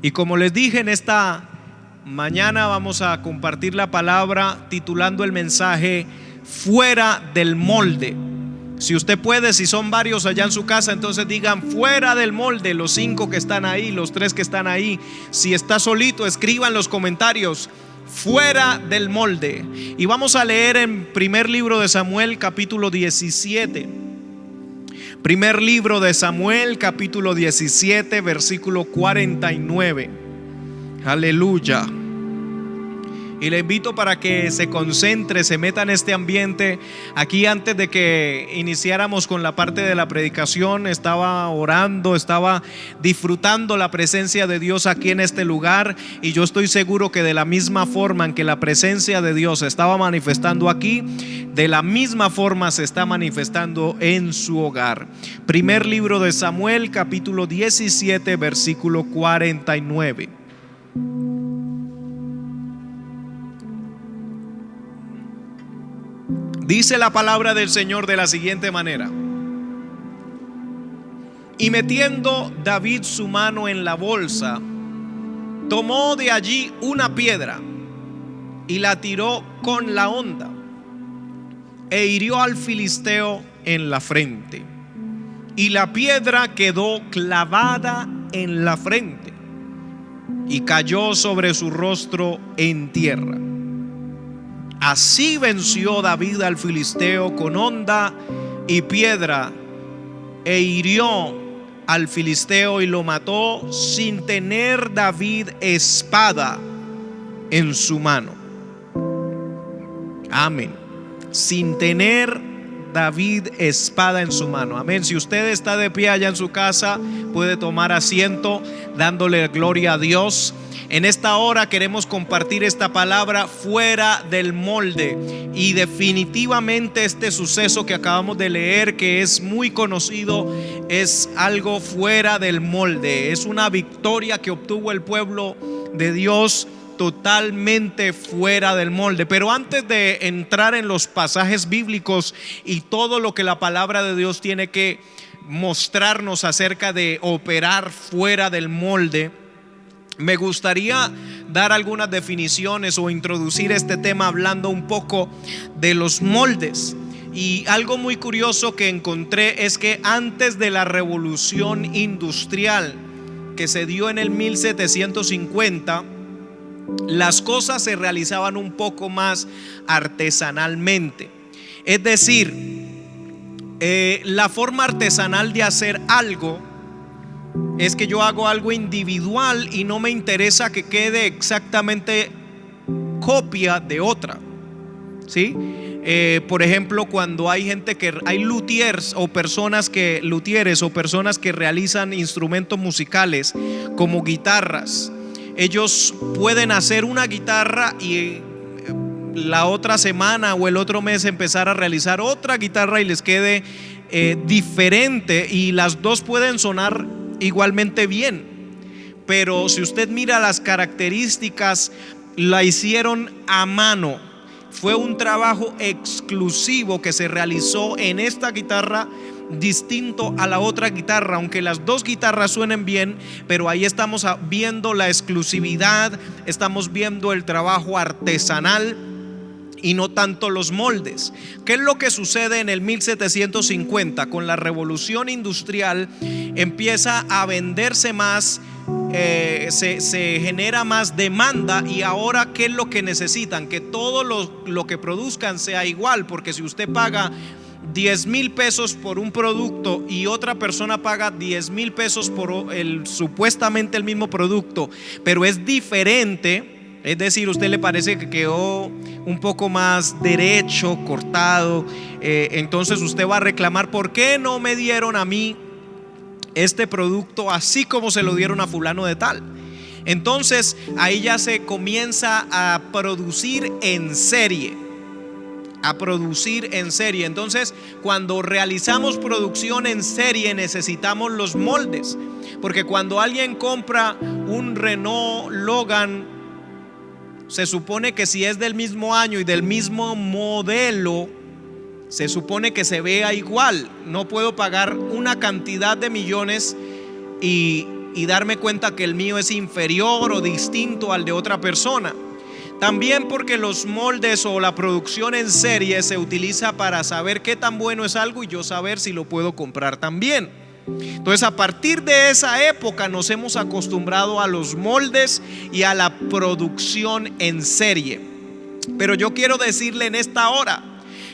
Y como les dije, en esta mañana vamos a compartir la palabra titulando el mensaje Fuera del molde. Si usted puede, si son varios allá en su casa, entonces digan fuera del molde, los 5 que están ahí, los 3 que están ahí. Si está solito, escriban en los comentarios fuera del molde. Y vamos a leer en primer libro de Samuel, capítulo 17. Primer libro de Samuel, capítulo 17, versículo 49. Aleluya. Y le invito para que se concentre, se meta en este ambiente. Aquí, antes de que iniciáramos con la parte de la predicación, estaba orando, estaba disfrutando la presencia de Dios aquí en este lugar. Y yo estoy seguro que de la misma forma en que la presencia de Dios se estaba manifestando aquí, de la misma forma se está manifestando en su hogar. Primer libro de Samuel, capítulo 17, versículo 49. Dice la palabra del Señor de la siguiente manera: y metiendo David su mano en la bolsa, tomó de allí una piedra y la tiró con la honda e hirió al filisteo en la frente, y la piedra quedó clavada en la frente y cayó sobre su rostro en tierra. Así venció David al filisteo con honda y piedra, e hirió al filisteo y lo mató sin tener David espada en su mano. Amén. Sin tener David espada en su mano. Amén. Si usted está de pie allá en su casa, puede tomar asiento dándole gloria a Dios. En esta hora queremos compartir esta palabra fuera del molde. Y definitivamente este suceso que acabamos de leer, que es muy conocido, es algo fuera del molde. Es una victoria que obtuvo el pueblo de Dios totalmente fuera del molde. Pero antes de entrar en los pasajes bíblicos y todo lo que la palabra de Dios tiene que mostrarnos acerca de operar fuera del molde, me gustaría dar algunas definiciones o introducir este tema hablando un poco de los moldes. Y algo muy curioso que encontré es que antes de la revolución industrial que se dio en el 1750, las cosas se realizaban un poco más artesanalmente. Es decir, la forma artesanal de hacer algo es que yo hago algo individual y no me interesa que quede exactamente copia de otra, ¿sí? Por ejemplo, cuando hay gente que hay luthiers o personas que realizan instrumentos musicales como guitarras, ellos pueden hacer una guitarra y la otra semana o el otro mes empezar a realizar otra guitarra y les quede diferente, y las dos pueden sonar igualmente bien, pero si usted mira las características, la hicieron a mano. Fue un trabajo exclusivo que se realizó en esta guitarra, distinto a la otra guitarra, aunque las dos guitarras suenen bien, pero ahí estamos viendo la exclusividad, estamos viendo el trabajo artesanal y no tanto los moldes. ¿Qué es lo que sucede en el 1750? Con la revolución industrial empieza a venderse más, se genera más demanda, y ahora ¿qué es lo que necesitan? Que todo lo que produzcan sea igual, porque si usted paga 10,000 pesos por un producto y otra persona paga 10,000 pesos por supuestamente el mismo producto, pero es diferente, es decir, usted le parece que quedó un poco más derecho, cortado, entonces usted va a reclamar: ¿por qué no me dieron a mí este producto así como se lo dieron a fulano de tal? Entonces ahí ya se comienza a producir en serie. Entonces, cuando realizamos producción en serie, necesitamos los moldes, porque cuando alguien compra un Renault Logan, se supone que si es del mismo año y del mismo modelo, se supone que se vea igual. No puedo pagar una cantidad de millones y y darme cuenta que el mío es inferior o distinto al de otra persona. También porque los moldes o la producción en serie se utiliza para saber qué tan bueno es algo y yo saber si lo puedo comprar también. Entonces, a partir de esa época nos hemos acostumbrado a los moldes y a la producción en serie. Pero yo quiero decirle en esta hora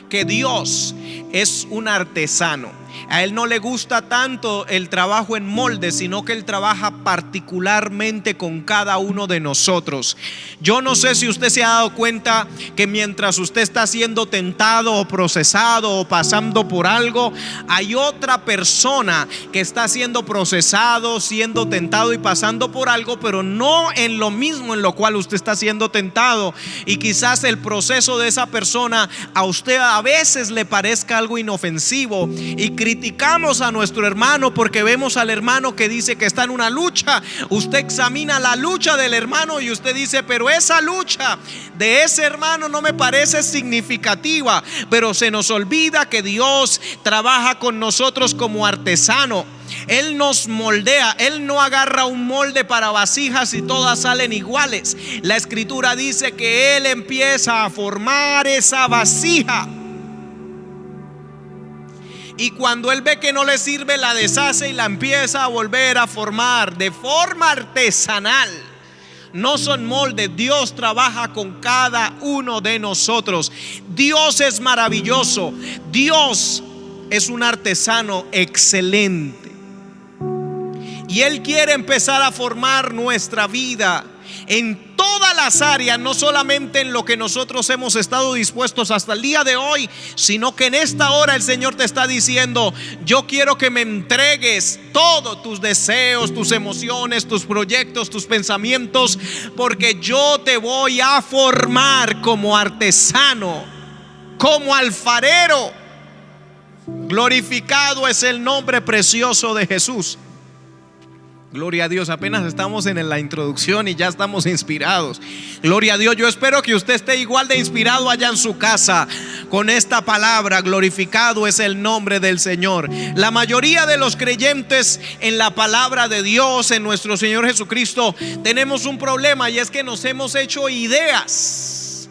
que Dios es un artesano. A Él no le gusta tanto el trabajo en molde, sino que Él trabaja particularmente con cada uno de nosotros. Yo no sé si usted se ha dado cuenta que mientras usted está siendo tentado o procesado o pasando por algo, hay otra persona que está siendo procesado, siendo tentado y pasando por algo, pero no en lo mismo en lo cual usted está siendo tentado. Y quizás el proceso de esa persona a usted a veces le parezca algo inofensivo, y criticamos a nuestro hermano porque vemos al hermano que dice que está en una lucha. Usted examina la lucha del hermano y usted dice, pero esa lucha de ese hermano no me parece significativa. Pero se nos olvida que Dios trabaja con nosotros como artesano. Él nos moldea. Él no agarra un molde para vasijas y todas salen iguales. La escritura dice que Él empieza a formar esa vasija, y cuando Él ve que no le sirve, la deshace y la empieza a volver a formar de forma artesanal. No son moldes. Dios trabaja con cada uno de nosotros. Dios es maravilloso. Dios es un artesano excelente, y Él quiere empezar a formar nuestra vida en todas las áreas, no solamente en lo que nosotros hemos estado dispuestos hasta el día de hoy, sino que en esta hora el Señor te está diciendo: yo quiero que me entregues todos tus deseos, tus emociones, tus proyectos, tus pensamientos, porque yo te voy a formar como artesano, como alfarero. Glorificado es el nombre precioso de Jesús. Gloria a Dios. Apenas estamos en la introducción y ya estamos inspirados. Gloria a Dios. Yo espero que usted esté igual de inspirado allá en su casa con esta palabra. Glorificado es el nombre del Señor. La mayoría de los creyentes en la palabra de Dios, en nuestro Señor Jesucristo, tenemos un problema, y es que nos hemos hecho ideas.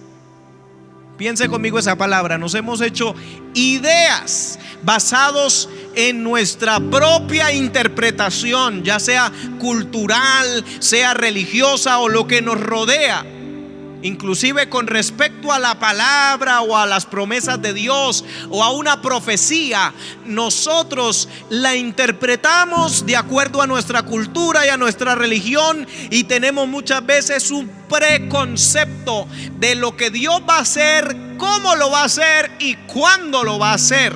Piense conmigo esa palabra. Nos hemos hecho ideas basados en nuestra propia interpretación, ya sea cultural, sea religiosa o lo que nos rodea. Inclusive con respecto a la palabra o a las promesas de Dios o a una profecía, nosotros la interpretamos de acuerdo a nuestra cultura y a nuestra religión, y tenemos muchas veces un preconcepto de lo que Dios va a hacer, cómo lo va a hacer y cuándo lo va a hacer.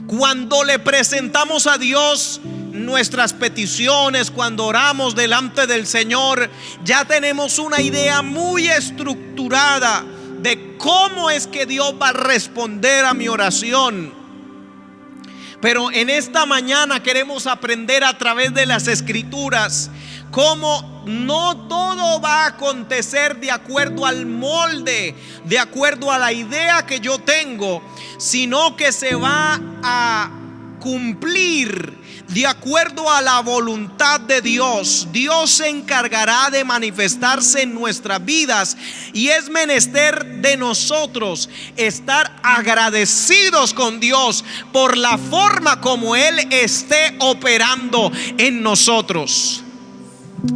Cuando le presentamos a Dios nuestras peticiones, cuando oramos delante del Señor, ya tenemos una idea muy estructurada de cómo es que Dios va a responder a mi oración. Pero en esta mañana queremos aprender a través de las Escrituras cómo no todo va a acontecer de acuerdo al molde, de acuerdo a la idea que yo tengo, sino que se va a cumplir de acuerdo a la voluntad de Dios. Dios se encargará de manifestarse en nuestras vidas, y es menester de nosotros estar agradecidos con Dios por la forma como Él esté operando en nosotros.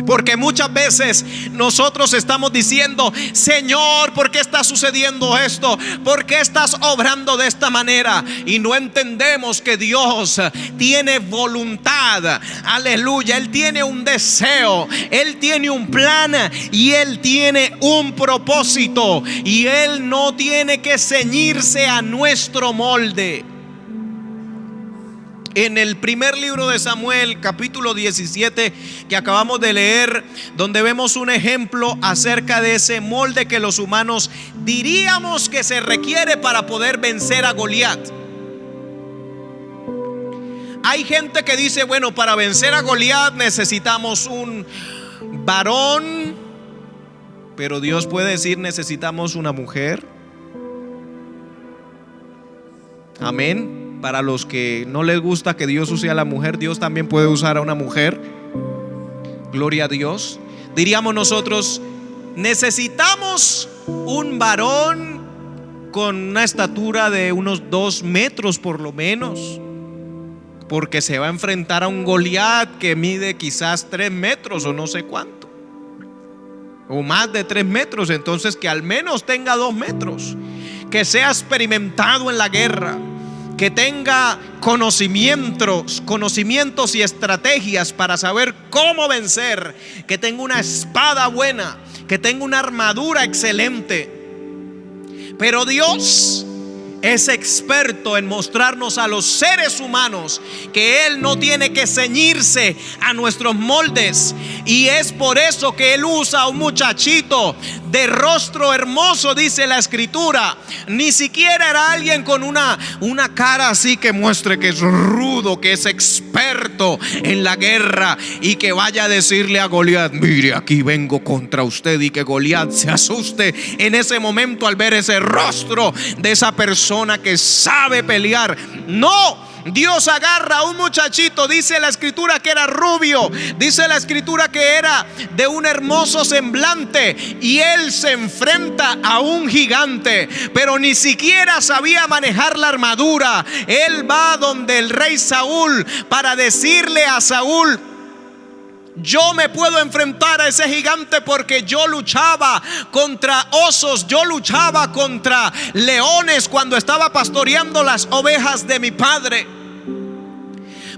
Porque muchas veces nosotros estamos diciendo: Señor, ¿por qué está sucediendo esto? ¿Por qué estás obrando de esta manera? Y no entendemos que Dios tiene voluntad. Aleluya. Él tiene un deseo, Él tiene un plan y Él tiene un propósito, y Él no tiene que ceñirse a nuestro molde. En el primer libro de Samuel, capítulo 17, que acabamos de leer, donde vemos un ejemplo acerca de ese molde que los humanos diríamos que se requiere para poder vencer a Goliat. Hay gente que dice: bueno, para vencer a Goliat necesitamos un varón, pero Dios puede decir: necesitamos una mujer. Amén. para los que no les gusta que Dios use a la mujer, Dios también puede usar a una mujer. Gloria a Dios. Diríamos nosotros, necesitamos un varón con una estatura de unos 2 metros por lo menos, porque se va a enfrentar a un Goliat que mide quizás 3 metros o no sé cuánto, o más de 3 metros. Entonces que al menos tenga 2 metros, que sea experimentado en la guerra, que tenga conocimientos y estrategias para saber cómo vencer, que tenga una espada buena, que tenga una armadura excelente. Pero Dios es experto en mostrarnos a los seres humanos que Él no tiene que ceñirse a nuestros moldes, y es por eso que Él usa a un muchachito de rostro hermoso, dice la escritura. Ni siquiera era alguien con una cara así que muestre que es rudo, que es experto en la guerra y que vaya a decirle a Goliat: mire, aquí vengo contra usted, y que Goliat se asuste en ese momento al ver ese rostro de esa persona que sabe pelear. No, Dios agarra a un muchachito, dice la escritura que era rubio, dice la escritura que era de un hermoso semblante, y él se enfrenta a un gigante, pero ni siquiera sabía manejar la armadura. Él va donde el rey Saúl para decirle a Saúl: yo me puedo enfrentar a ese gigante porque yo luchaba contra osos, yo luchaba contra leones cuando estaba pastoreando las ovejas de mi padre.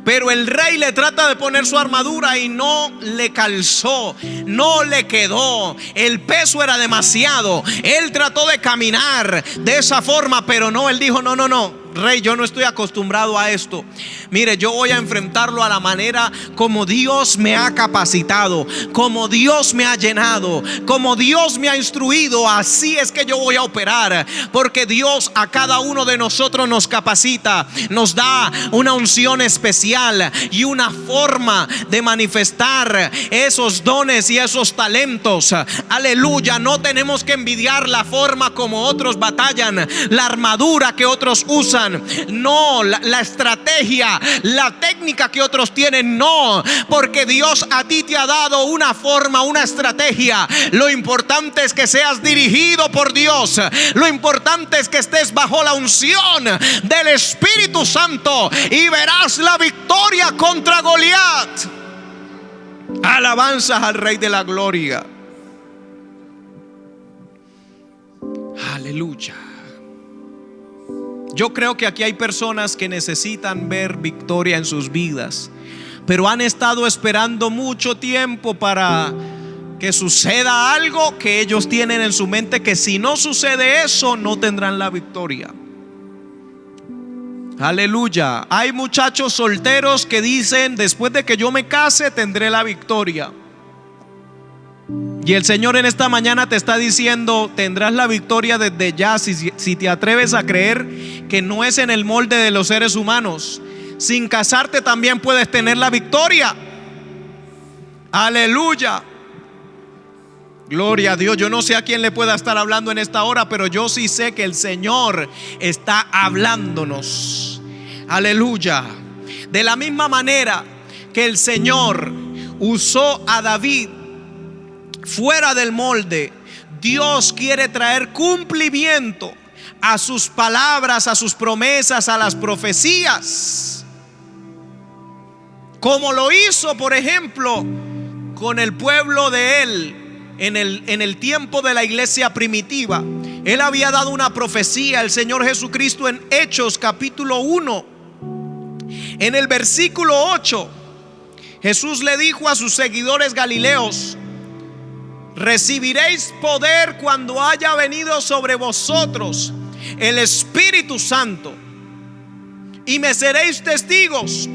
Pero el rey le trata de poner su armadura y no le calzó, no le quedó, el peso era demasiado. Él trató de caminar de esa forma, pero no, él dijo: no, rey, yo no estoy acostumbrado a esto. Mire, yo voy a enfrentarlo a la manera como Dios me ha capacitado, como Dios me ha llenado, como Dios me ha instruido. Así es que yo voy a operar, porque Dios a cada uno de nosotros nos capacita, nos da una unción especial y una forma de manifestar esos dones y esos talentos. Aleluya. No tenemos que envidiar la forma como otros batallan, la armadura que otros usan. No, la estrategia, la técnica que otros tienen. No, porque Dios a ti te ha dado una forma, una estrategia. Lo importante es que seas dirigido por Dios. Lo importante es que estés bajo la unción del Espíritu Santo, y verás la victoria contra Goliat. Alabanzas al Rey de la Gloria. Aleluya. Yo creo que aquí hay personas que necesitan ver victoria en sus vidas, pero han estado esperando mucho tiempo para que suceda algo que ellos tienen en su mente, que si no sucede eso, no tendrán la victoria. Aleluya. Hay muchachos solteros que dicen: después de que yo me case tendré la victoria. Y el Señor en esta mañana te está diciendo: tendrás la victoria desde ya, si te atreves a creer que no es en el molde de los seres humanos. Sin casarte también puedes tener la victoria. Aleluya. Gloria a Dios. Yo no sé a quién le pueda estar hablando en esta hora, pero yo sí sé que el Señor está hablándonos. Aleluya. De la misma manera que el Señor usó a David fuera del molde, Dios quiere traer cumplimiento a sus palabras, a sus promesas, a las profecías, como lo hizo, por ejemplo, con el pueblo de él en el tiempo de la iglesia primitiva. Él había dado una profecía, el Señor Jesucristo, en Hechos capítulo 1, en el versículo 8. Jesús le dijo a sus seguidores galileos: recibiréis poder cuando haya venido sobre vosotros el Espíritu Santo, y me seréis testigos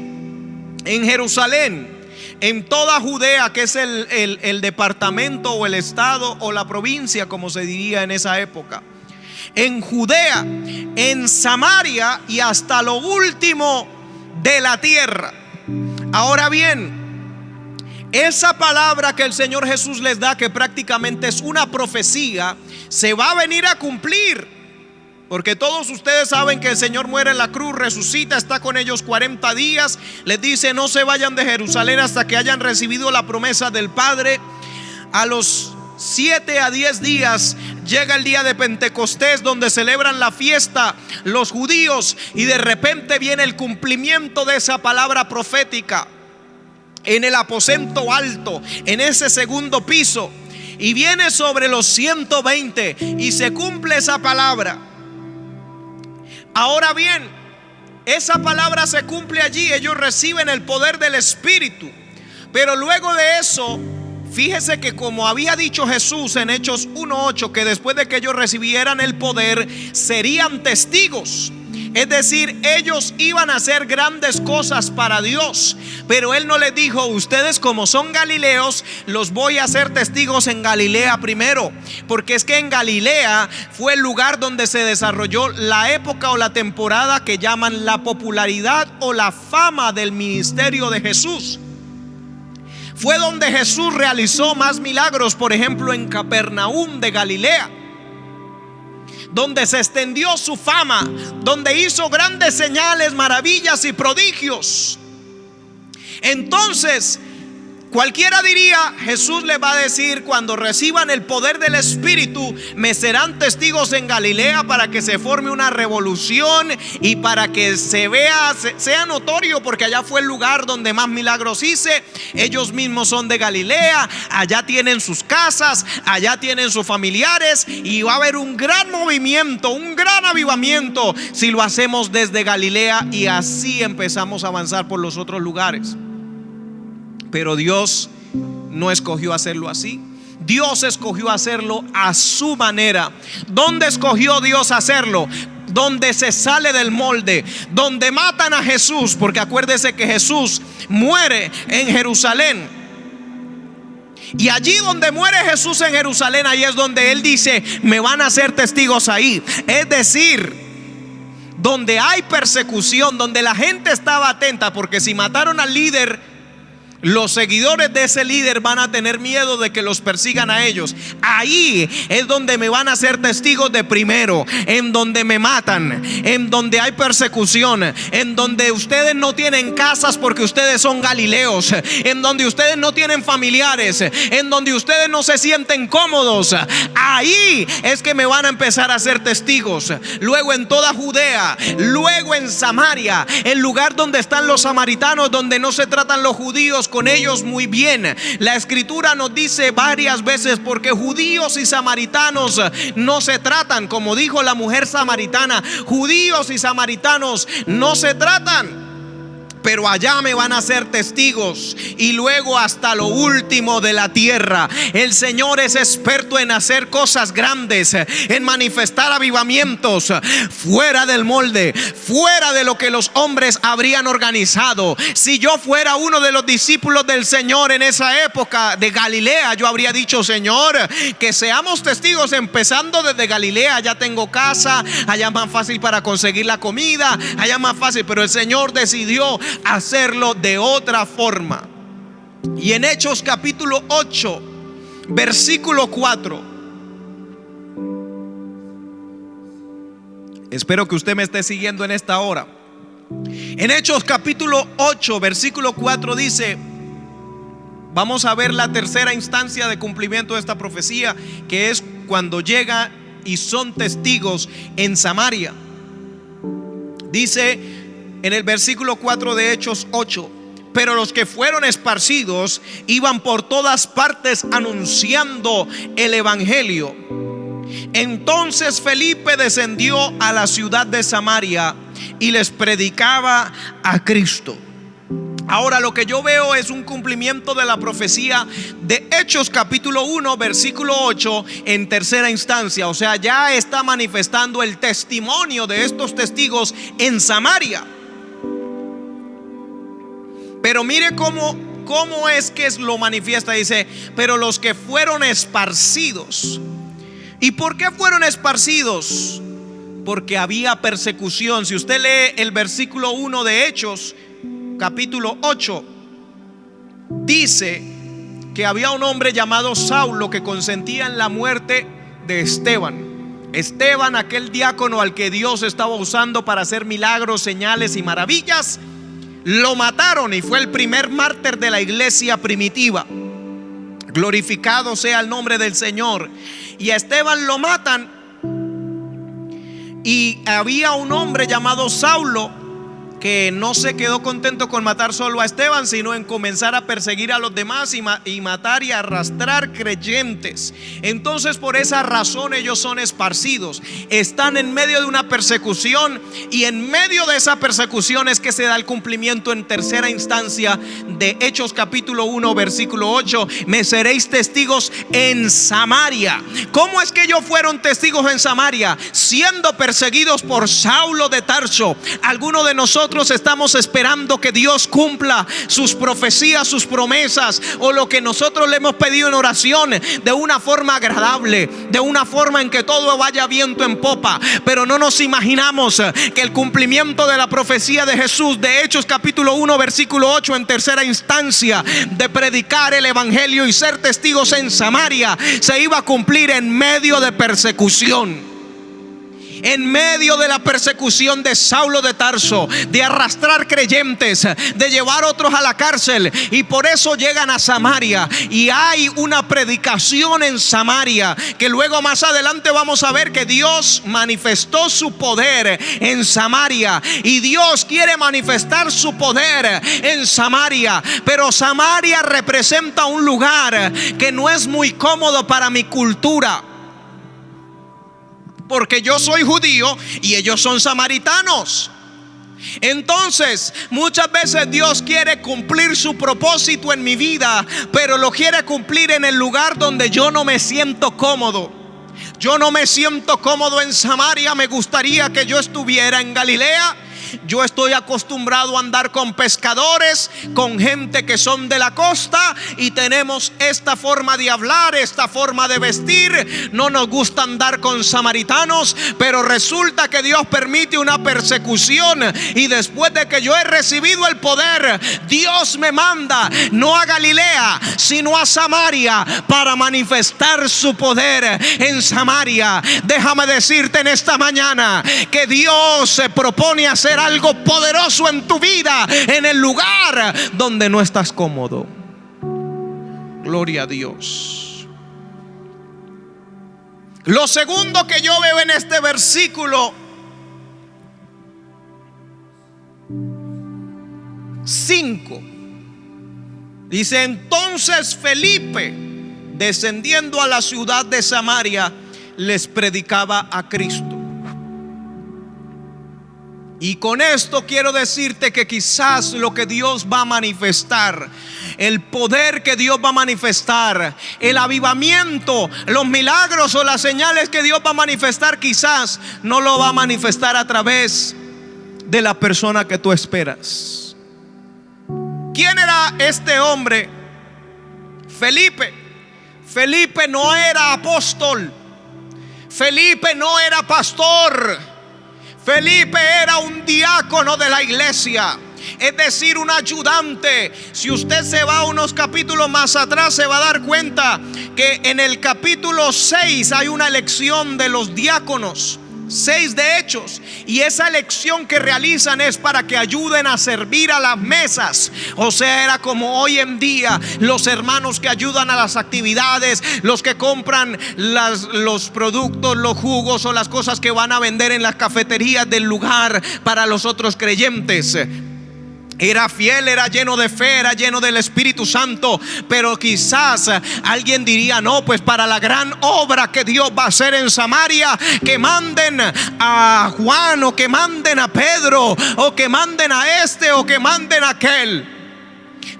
en Jerusalén, en toda Judea, que es el departamento o el estado o la provincia, como se diría en esa época, en Judea, en Samaria y hasta lo último de la tierra. Ahora bien, esa palabra que el Señor Jesús les da, que prácticamente es una profecía, se va a venir a cumplir. Porque todos ustedes saben que el Señor muere en la cruz, resucita, está con ellos 40 días. Les dice: no se vayan de Jerusalén hasta que hayan recibido la promesa del Padre. A los 7 a 10 días llega el día de Pentecostés, donde celebran la fiesta los judíos, y de repente viene el cumplimiento de esa palabra profética en el aposento alto, en ese segundo piso, y viene sobre los 120 y se cumple esa palabra. Ahora bien, esa palabra se cumple allí, ellos reciben el poder del Espíritu. Pero luego de eso, fíjese que como había dicho Jesús en Hechos 1:8, que después de que ellos recibieran el poder serían testigos. Es decir, ellos iban a hacer grandes cosas para Dios. Pero Él no les dijo: ustedes como son galileos, los voy a hacer testigos en Galilea primero. Porque es que en Galilea fue el lugar donde se desarrolló la época o la temporada que llaman la popularidad o la fama del ministerio de Jesús. Fue donde Jesús realizó más milagros, por ejemplo en Capernaum de Galilea, donde se extendió su fama, donde hizo grandes señales, maravillas y prodigios. Entonces, cualquiera diría: Jesús le va a decir, cuando reciban el poder del Espíritu, me serán testigos en Galilea, para que se forme una revolución y para que se vea, sea notorio, porque allá fue el lugar donde más milagros hice. Ellos mismos son de Galilea, allá tienen sus casas, allá tienen sus familiares, y va a haber un gran movimiento, un gran avivamiento si lo hacemos desde Galilea. Y así empezamos a avanzar por los otros lugares. Pero Dios no escogió hacerlo así. Dios escogió hacerlo a su manera. ¿Dónde escogió Dios hacerlo? Donde se sale del molde, donde matan a Jesús. Porque acuérdese que Jesús muere en Jerusalén. Y allí donde muere Jesús en Jerusalén, ahí es donde Él dice: me van a hacer testigos ahí. Es decir, donde hay persecución, donde la gente estaba atenta, porque si mataron al líder, los seguidores de ese líder van a tener miedo de que los persigan a ellos. Ahí es donde me van a ser testigos de primero. En donde me matan, en donde hay persecución, en donde ustedes no tienen casas porque ustedes son galileos, en donde ustedes no tienen familiares, en donde ustedes no se sienten cómodos. Ahí es que me van a empezar a ser testigos. Luego en toda Judea, luego en Samaria, el lugar donde están los samaritanos, donde no se tratan los judíos con ellos muy bien. La escritura nos dice varias veces: porque judíos y samaritanos no se tratan. Como dijo la mujer samaritana, judíos y samaritanos no se tratan. Pero allá me van a ser testigos. Y luego hasta lo último de la tierra. El Señor es experto en hacer cosas grandes, en manifestar avivamientos fuera del molde, fuera de lo que los hombres habrían organizado. Si yo fuera uno de los discípulos del Señor en esa época de Galilea, yo habría dicho: Señor, que seamos testigos empezando desde Galilea. Allá tengo casa, allá es más fácil para conseguir la comida, allá es más fácil. Pero el Señor decidió hacerlo de otra forma. Y en Hechos capítulo 8 versículo 4, espero que usted me esté siguiendo en esta hora. En Hechos capítulo 8 versículo 4 dice: vamos a ver la tercera instancia de cumplimiento de esta profecía, que es cuando llega y son testigos en Samaria. Dice en el versículo 4 de Hechos 8: pero los que fueron esparcidos iban por todas partes anunciando el evangelio. Entonces Felipe descendió a la ciudad de Samaria y les predicaba a Cristo. Ahora lo que yo veo es un cumplimiento de la profecía de Hechos capítulo 1 versículo 8 en tercera instancia. O sea, ya está manifestando el testimonio de estos testigos en Samaria. Pero mire cómo es que lo manifiesta. Dice: pero los que fueron esparcidos. ¿Y por qué fueron esparcidos? Porque había persecución. Si usted lee el versículo 1 de Hechos capítulo 8, dice que había un hombre llamado Saulo que consentía en la muerte de Esteban. Esteban, aquel diácono al que Dios estaba usando para hacer milagros, señales y maravillas, lo mataron y fue el primer mártir de la iglesia primitiva. Glorificado sea el nombre del Señor. Y a Esteban lo matan. Y había un hombre llamado Saulo que no se quedó contento con matar solo a Esteban, sino en comenzar a perseguir a los demás y matar y arrastrar creyentes. Entonces por esa razón ellos son esparcidos, están en medio de una persecución, y en medio de esa persecución es que se da el cumplimiento en tercera instancia de Hechos capítulo 1 versículo 8: me seréis testigos en Samaria. ¿Cómo es que ellos fueron testigos en Samaria? Siendo perseguidos por Saulo de Tarso. Algunos de nosotros estamos esperando que Dios cumpla sus profecías, sus promesas, o lo que nosotros le hemos pedido en oración, de una forma agradable, de una forma en que todo vaya viento en popa. Pero no nos imaginamos que el cumplimiento de la profecía de Jesús de Hechos capítulo 1 versículo 8 en tercera instancia, de predicar el evangelio y ser testigos en Samaria, se iba a cumplir en medio de persecución. En medio de la persecución de Saulo de Tarso, de arrastrar creyentes, de llevar otros a la cárcel, y por eso llegan a Samaria, y hay una predicación en Samaria, que luego más adelante vamos a ver que Dios manifestó su poder en Samaria, y Dios quiere manifestar su poder en Samaria. Pero Samaria representa un lugar que no es muy cómodo para mi cultura, porque yo soy judío y ellos son samaritanos. Entonces muchas veces Dios quiere cumplir su propósito en mi vida, pero lo quiere cumplir en el lugar donde yo no me siento cómodo. Yo no me siento cómodo en Samaria. Me gustaría que yo estuviera en Galilea. Yo estoy acostumbrado a andar con pescadores, con gente que son de la costa, y tenemos esta forma de hablar, esta forma de vestir. No nos gusta andar con samaritanos, pero resulta que Dios permite una persecución, y después de que yo he recibido el poder, Dios me manda no a Galilea, sino a Samaria, para manifestar su poder en Samaria. Déjame decirte en esta mañana que Dios se propone hacer algo poderoso en tu vida, en el lugar donde no estás cómodo. Gloria a Dios. Lo segundo que yo veo en este versículo 5 dice: entonces Felipe, descendiendo a la ciudad de Samaria, les predicaba a Cristo. Y con esto quiero decirte que quizás lo que Dios va a manifestar, el poder que Dios va a manifestar, el avivamiento, los milagros o las señales que Dios va a manifestar, quizás no lo va a manifestar a través de la persona que tú esperas. ¿Quién era este hombre? Felipe. Felipe no era apóstol. Felipe no era pastor. Felipe era un diácono de la iglesia, es decir, un ayudante. Si usted se va unos capítulos más atrás, se va a dar cuenta que en el capítulo 6 hay una elección de los diáconos. 6 de Hechos, y esa elección que realizan es para que ayuden a servir a las mesas. O sea, era como hoy en día los hermanos que ayudan a las actividades, los que compran los productos, los jugos o las cosas que van a vender en las cafeterías del lugar para los otros creyentes. Era fiel, era lleno de fe, era lleno del Espíritu Santo. Pero quizás alguien diría: no, pues para la gran obra que Dios va a hacer en Samaria, que manden a Juan, o que manden a Pedro, o que manden a este, o que manden a aquel.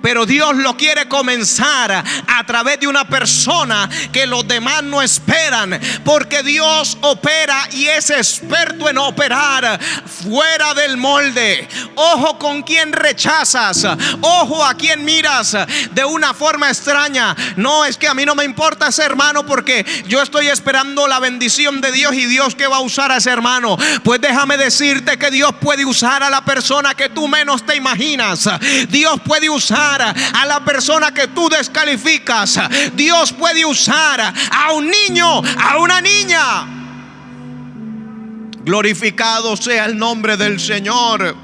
Pero Dios lo quiere comenzar a través de una persona que los demás no esperan, porque Dios opera y es experto en operar fuera del molde. Ojo con quien rechazas, ojo a quien miras de una forma extraña. No, es que a mí no me importa ese hermano porque yo estoy esperando la bendición de Dios, y Dios que va a usar a ese hermano. Pues déjame decirte que Dios puede usar a la persona que tú menos te imaginas. Dios puede usar a la persona que tú descalificas. Dios puede usar a un niño, a una niña. Glorificado sea el nombre del Señor.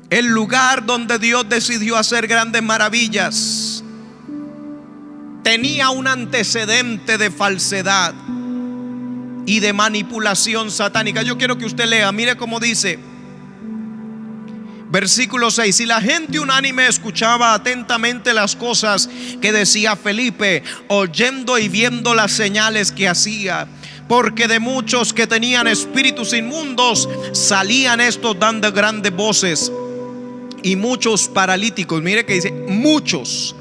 El lugar donde Dios decidió hacer grandes maravillas tenía un antecedente de falsedad y de manipulación satánica. Yo quiero que usted lea, mire cómo dice versículo 6: y la gente unánime escuchaba atentamente las cosas que decía Felipe, oyendo y viendo las señales que hacía, porque de muchos que tenían espíritus inmundos salían estos dando grandes voces, y muchos paralíticos, mire que dice muchos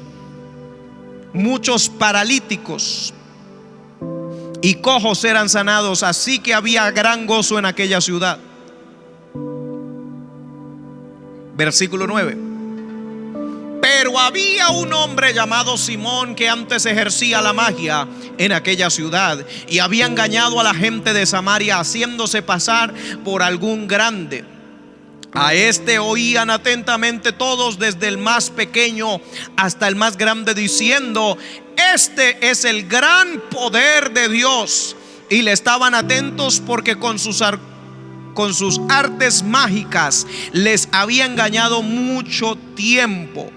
paralíticos y cojos eran sanados, así que había gran gozo en aquella ciudad. Versículo 9: pero había un hombre llamado Simón que antes ejercía la magia en aquella ciudad y había engañado a la gente de Samaria haciéndose pasar por algún grande. A este oían atentamente todos, desde el más pequeño hasta el más grande, diciendo: este es el gran poder de Dios. Y le estaban atentos porque con sus artes mágicas les había engañado mucho tiempo.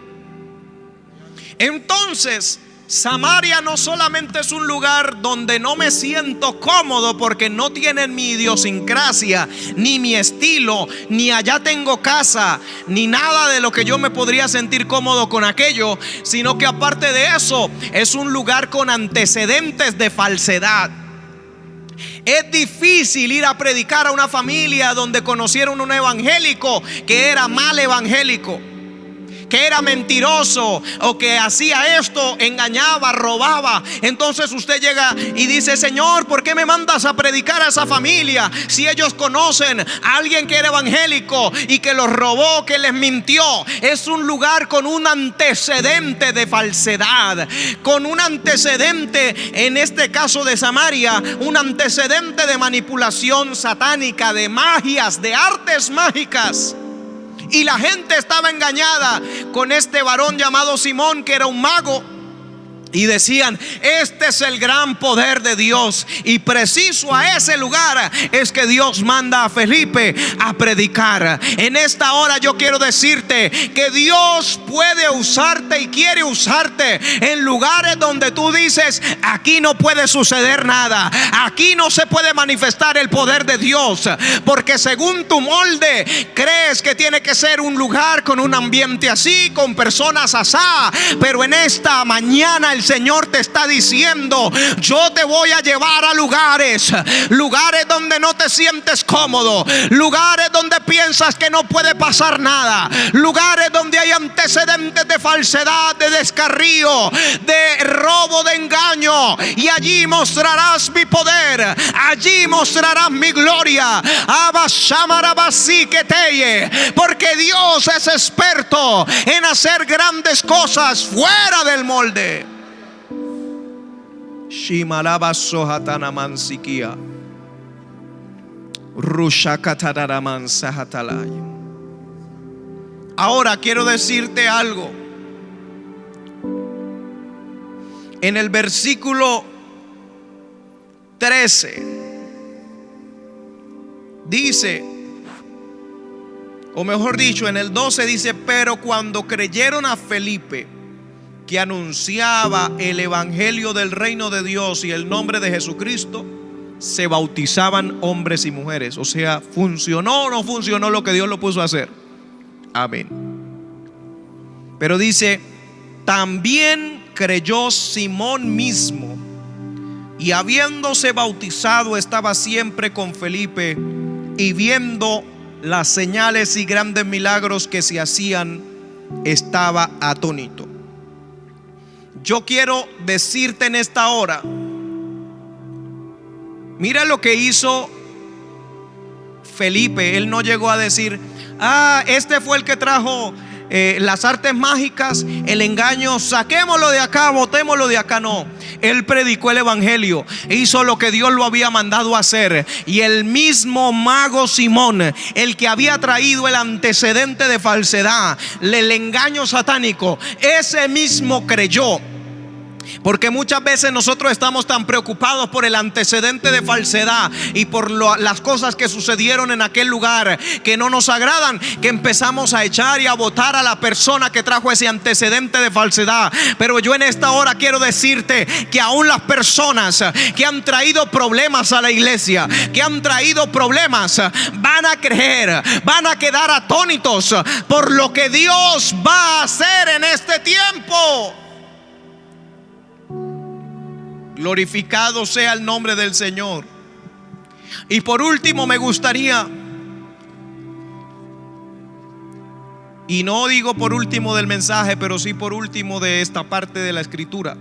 Entonces, Samaria no solamente es un lugar donde no me siento cómodo porque no tienen mi idiosincrasia, ni mi estilo, ni allá tengo casa, ni nada de lo que yo me podría sentir cómodo con aquello, sino que aparte de eso, es un lugar con antecedentes de falsedad. Es difícil ir a predicar a una familia donde conocieron un evangélico que era mal evangélico, que era mentiroso, o que hacía esto, engañaba, robaba. Entonces usted llega y dice: Señor, ¿por qué me mandas a predicar a esa familia si ellos conocen a alguien que era evangélico y que los robó, que les mintió? Es un lugar con un antecedente de falsedad, con un antecedente, en este caso de Samaria, un antecedente de manipulación satánica, de magias, de artes mágicas. Y la gente estaba engañada con este varón llamado Simón, que era un mago. Y decían: este es el gran poder de Dios. Y preciso a ese lugar es que Dios manda a Felipe a predicar. En esta hora yo quiero decirte que Dios puede usarte y quiere usarte en lugares donde tú dices: aquí no puede suceder nada, aquí no se puede manifestar el poder de Dios, porque según tu molde crees que tiene que ser un lugar con un ambiente así, con personas asá. Pero en esta mañana el Señor te está diciendo: yo te voy a llevar a lugares donde no te sientes cómodo, lugares donde piensas que no puede pasar nada, lugares donde hay antecedentes de falsedad, de descarrío, de robo, de engaño. Y allí mostrarás mi poder, allí mostrarás mi gloria. Porque Dios es experto en hacer grandes cosas fuera del molde. Shimalaba sohatana mansikia. Rushakataraman sahatalay. Ahora quiero decirte algo. En el versículo 13 dice, o mejor dicho, en el 12 dice: pero cuando creyeron a Felipe, que anunciaba el evangelio del reino de Dios y el nombre de Jesucristo, se bautizaban hombres y mujeres. O sea, ¿funcionó o no funcionó lo que Dios lo puso a hacer? Amén. Pero dice: también creyó Simón mismo, y habiéndose bautizado estaba siempre con Felipe, y viendo las señales y grandes milagros que se hacían, estaba atónito. Yo quiero decirte en esta hora, mira lo que hizo Felipe. Él no llegó a decir: este fue el que trajo las artes mágicas, el engaño, saquémoslo de acá, botémoslo de acá. No, él predicó el evangelio, hizo lo que Dios lo había mandado a hacer. Y el mismo mago Simón, el que había traído el antecedente de falsedad, el engaño satánico, ese mismo creyó. Porque muchas veces nosotros estamos tan preocupados por el antecedente de falsedad y por las cosas que sucedieron en aquel lugar que no nos agradan, que empezamos a echar y a botar a la persona que trajo ese antecedente de falsedad. Pero yo en esta hora quiero decirte que aún las personas que han traído problemas a la iglesia, que han traído problemas, van a creer, van a quedar atónitos por lo que Dios va a hacer en este tiempo. Glorificado sea el nombre del Señor. Y por último me gustaría, y no digo por último del mensaje, pero sí por último de esta parte de la escritura,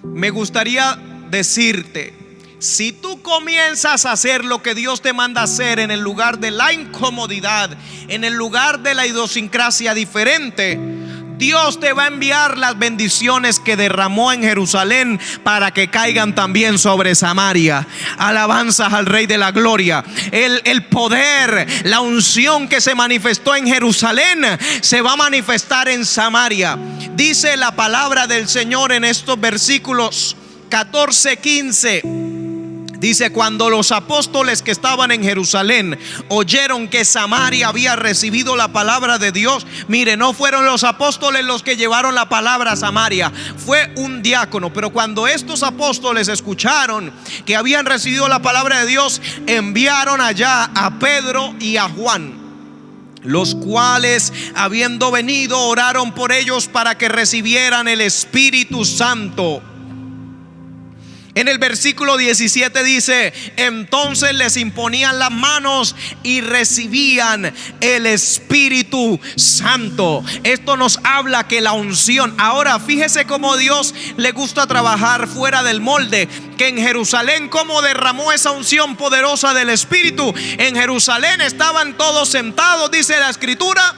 me gustaría decirte: si tú comienzas a hacer lo que Dios te manda hacer en el lugar de la incomodidad, en el lugar de la idiosincrasia diferente, Dios te va a enviar las bendiciones que derramó en Jerusalén para que caigan también sobre Samaria. Alabanzas al Rey de la Gloria. El poder, la unción que se manifestó en Jerusalén se va a manifestar en Samaria. Dice la palabra del Señor en estos versículos 14-15. Dice: cuando los apóstoles que estaban en Jerusalén oyeron que Samaria había recibido la palabra de Dios. Mire, no fueron los apóstoles los que llevaron la palabra a Samaria, fue un diácono. Pero cuando estos apóstoles escucharon que habían recibido la palabra de Dios, enviaron allá a Pedro y a Juan, los cuales, habiendo venido, oraron por ellos para que recibieran el Espíritu Santo. En el versículo 17 dice: entonces les imponían las manos y recibían el Espíritu Santo. Esto nos habla que la unción. Ahora fíjese cómo Dios le gusta trabajar fuera del molde. Que en Jerusalén, cómo derramó esa unción poderosa del Espíritu. En Jerusalén estaban todos sentados, dice la escritura,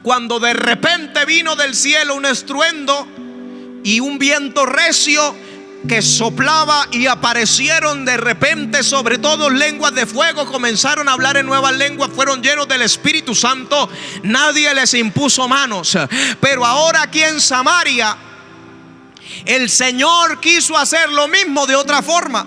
cuando de repente vino del cielo un estruendo y un viento recio que soplaba, y aparecieron de repente sobre todos lenguas de fuego. Comenzaron a hablar en nuevas lenguas, fueron llenos del Espíritu Santo. Nadie les impuso manos. Pero ahora aquí en Samaria, el Señor quiso hacer lo mismo de otra forma.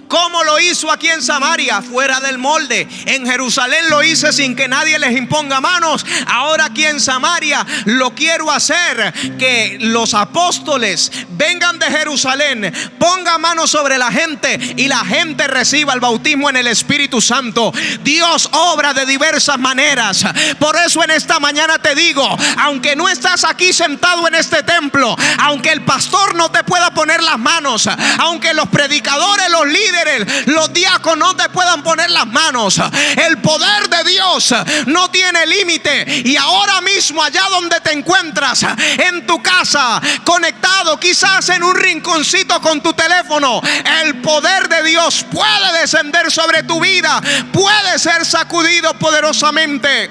¿Cómo lo hizo aquí en Samaria? Fuera del molde. En Jerusalén lo hice sin que nadie les imponga manos. Ahora aquí en Samaria lo quiero hacer, que los apóstoles vengan de Jerusalén, pongan manos sobre la gente y la gente reciba el bautismo en el Espíritu Santo. Dios obra de diversas maneras. Por eso en esta mañana te digo, aunque no estás aquí sentado en este templo, aunque el pastor no te pueda poner las manos, aunque los predicadores, los líderes, los diáconos no te puedan poner las manos, el poder de Dios no tiene límite. Y ahora mismo, allá donde te encuentras, en tu casa, conectado quizás en un rinconcito con tu teléfono, el poder de Dios puede descender sobre tu vida, puede ser sacudido poderosamente.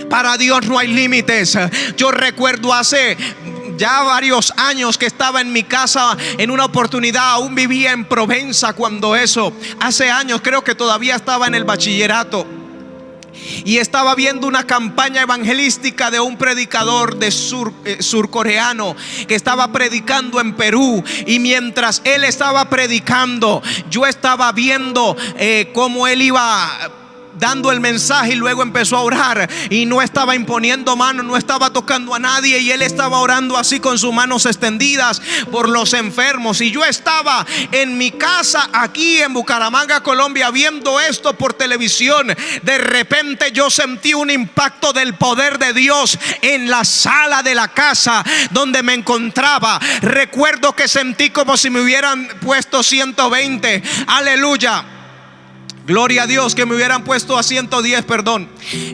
Para Dios no hay límites. Yo recuerdo hace ya varios años que estaba en mi casa en una oportunidad. Aún vivía en Provenza cuando eso, hace años, creo que todavía estaba en el bachillerato, y estaba viendo una campaña evangelística de un predicador de surcoreano que estaba predicando en Perú. Y mientras él estaba predicando, yo estaba viendo cómo él iba dando el mensaje, y luego empezó a orar, y no estaba imponiendo manos, no estaba tocando a nadie, y él estaba orando así con sus manos extendidas por los enfermos. Y yo estaba en mi casa aquí en Bucaramanga, Colombia, viendo esto por televisión. De repente yo sentí un impacto del poder de Dios en la sala de la casa donde me encontraba. Recuerdo que sentí como si me hubieran puesto 120, aleluya, gloria a Dios, que me hubieran puesto a 110,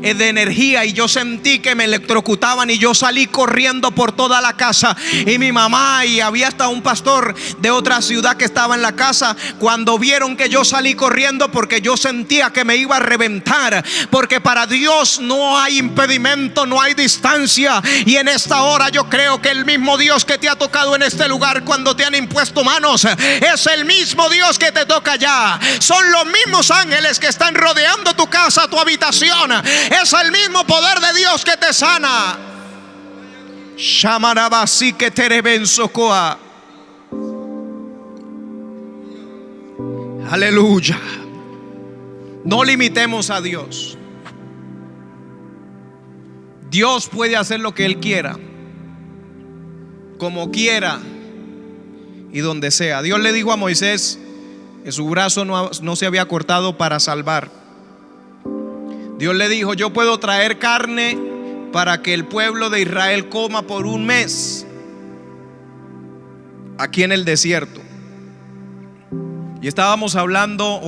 de energía. Y yo sentí que me electrocutaban, y yo salí corriendo por toda la casa. Y mi mamá, y había hasta un pastor de otra ciudad que estaba en la casa, cuando vieron que yo salí corriendo, porque yo sentía que me iba a reventar. Porque para Dios no hay impedimento, no hay distancia. Y en esta hora yo creo que el mismo Dios que te ha tocado en este lugar cuando te han impuesto manos, es el mismo Dios que te toca allá. Son los mismos ángeles que están rodeando tu casa, tu habitación. Es el mismo poder de Dios que te sana. Shamarabasi que terebensokoa. Aleluya. No limitemos a Dios. Dios puede hacer lo que Él quiera, como quiera y donde sea. Dios le dijo a Moisés que su brazo no se había cortado para salvar. Dios le dijo: yo puedo traer carne para que el pueblo de Israel coma por un mes aquí en el desierto. Y estamos hablando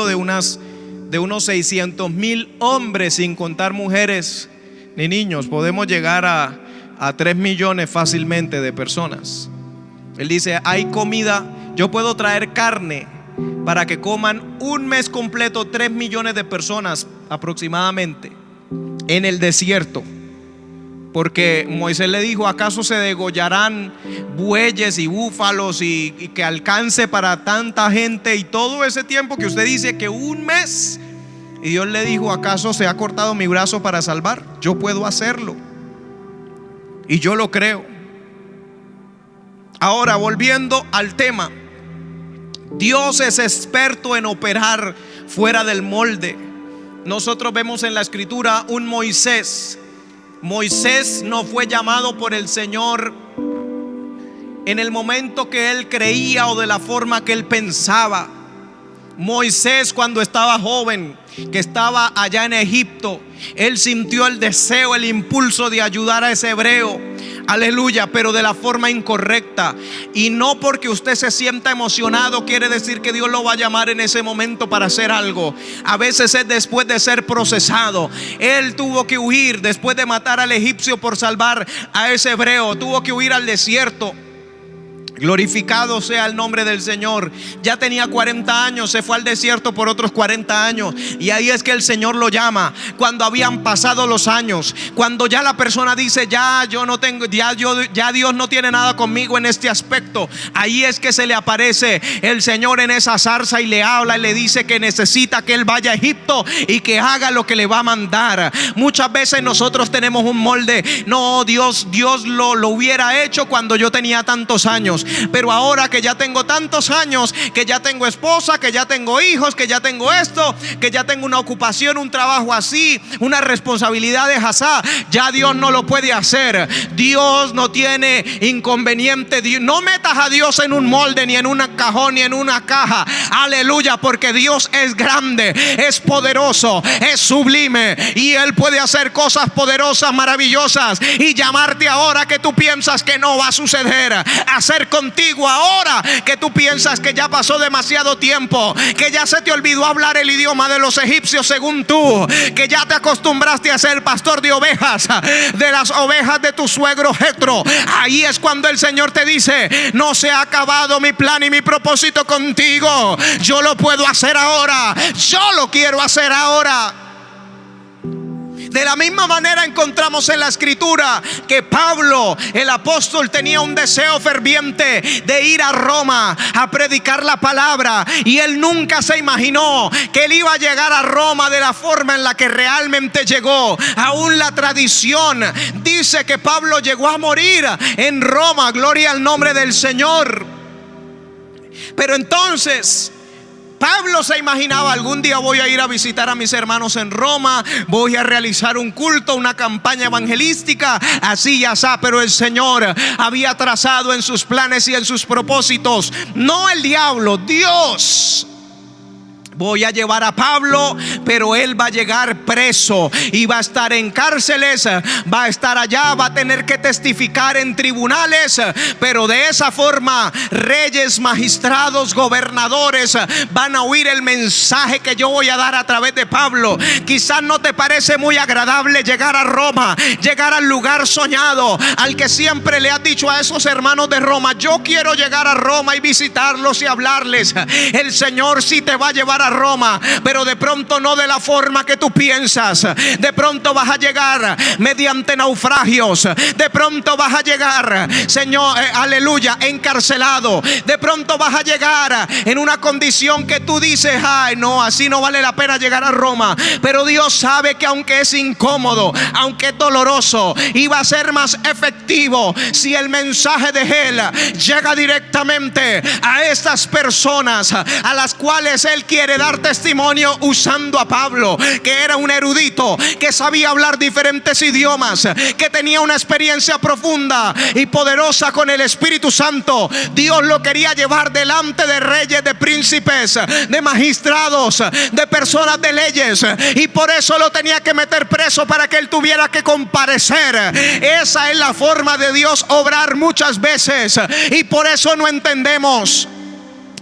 de unos 600,000 hombres, sin contar mujeres ni niños. Podemos llegar a 3 millones fácilmente de personas. Él dice: hay comida, yo puedo traer carne para que coman un mes completo 3 millones de personas aproximadamente en el desierto. Porque Moisés le dijo: ¿acaso se degollarán bueyes y búfalos y que alcance para tanta gente y todo ese tiempo que usted dice que un mes? Y Dios le dijo: ¿acaso se ha cortado mi brazo para salvar? Yo puedo hacerlo. Y yo lo creo. Ahora, volviendo al tema, Dios es experto en operar fuera del molde. Nosotros vemos en la escritura un Moisés. Moisés no fue llamado por el Señor en el momento que él creía o de la forma que él pensaba. Moisés, cuando estaba joven, que estaba allá en Egipto, él sintió el deseo, el impulso de ayudar a ese hebreo. Aleluya, pero de la forma incorrecta. Y no porque usted se sienta emocionado quiere decir que Dios lo va a llamar en ese momento para hacer algo. A veces es después de ser procesado. Él tuvo que huir después de matar al egipcio por salvar a ese hebreo. Tuvo que huir al desierto. Glorificado sea el nombre del Señor. Ya tenía 40 años, se fue al desierto por otros 40 años. Y ahí es que el Señor lo llama, cuando habían pasado los años, cuando ya la persona dice: ya yo no tengo, ya Dios no tiene nada conmigo en este aspecto. Ahí es que se le aparece el Señor en esa zarza y le habla y le dice que necesita que él vaya a Egipto y que haga lo que le va a mandar. Muchas veces nosotros tenemos un molde: no, Dios lo hubiera hecho cuando yo tenía tantos años, pero ahora que ya tengo tantos años, que ya tengo esposa, que ya tengo hijos, que ya tengo esto, que ya tengo una ocupación, un trabajo así, una responsabilidad de asá, ya Dios no lo puede hacer. Dios no tiene inconveniente. No metas a Dios en un molde, ni en un cajón, ni en una caja. Aleluya, porque Dios es grande, es poderoso, es sublime, y Él puede hacer cosas poderosas, maravillosas, y llamarte ahora que tú piensas que no va a suceder, hacer contigo ahora que tú piensas que ya pasó demasiado tiempo, que ya se te olvidó hablar el idioma de los egipcios según tú, que ya te acostumbraste a ser pastor de ovejas, de las ovejas de tu suegro Jetro. Ahí es cuando el Señor te dice: no se ha acabado mi plan y mi propósito contigo. Yo lo puedo hacer ahora, yo lo quiero hacer ahora. De la misma manera encontramos en la escritura que Pablo, el apóstol, tenía un deseo ferviente de ir a Roma a predicar la palabra, y él nunca se imaginó que él iba a llegar a Roma de la forma en la que realmente llegó. Aún la tradición dice que Pablo llegó a morir en Roma. Gloria al nombre del Señor. Pero entonces Pablo se imaginaba: algún día voy a ir a visitar a mis hermanos en Roma, voy a realizar un culto, una campaña evangelística, así y así. Pero el Señor había trazado en sus planes y en sus propósitos, no el diablo, Dios. Voy a llevar a Pablo, pero él va a llegar preso y va a estar en cárceles, va a estar allá, va a tener que testificar en tribunales, pero de esa forma reyes, magistrados, gobernadores van a oír el mensaje que yo voy a dar a través de Pablo. Quizás no te parece muy agradable llegar a Roma, llegar al lugar soñado, al que siempre le has dicho a esos hermanos de Roma: yo quiero llegar a Roma y visitarlos y hablarles. El Señor sí te va a llevar a a Roma, pero de pronto no de la forma que tú piensas. De pronto vas a llegar mediante naufragios. De pronto vas a llegar, Señor, aleluya, encarcelado. De pronto vas a llegar en una condición que tú dices: ay, no, así no vale la pena llegar a Roma. Pero Dios sabe que aunque es incómodo, aunque es doloroso, iba a ser más efectivo si el mensaje de Él llega directamente a estas personas a las cuales Él quiere dar testimonio, usando a Pablo, que era un erudito, que sabía hablar diferentes idiomas, que tenía una experiencia profunda y poderosa con el Espíritu Santo. Dios lo quería llevar delante de reyes, de príncipes, de magistrados, de personas de leyes, y por eso lo tenía que meter preso para que él tuviera que comparecer. Esa es la forma de Dios obrar muchas veces, y por eso no entendemos: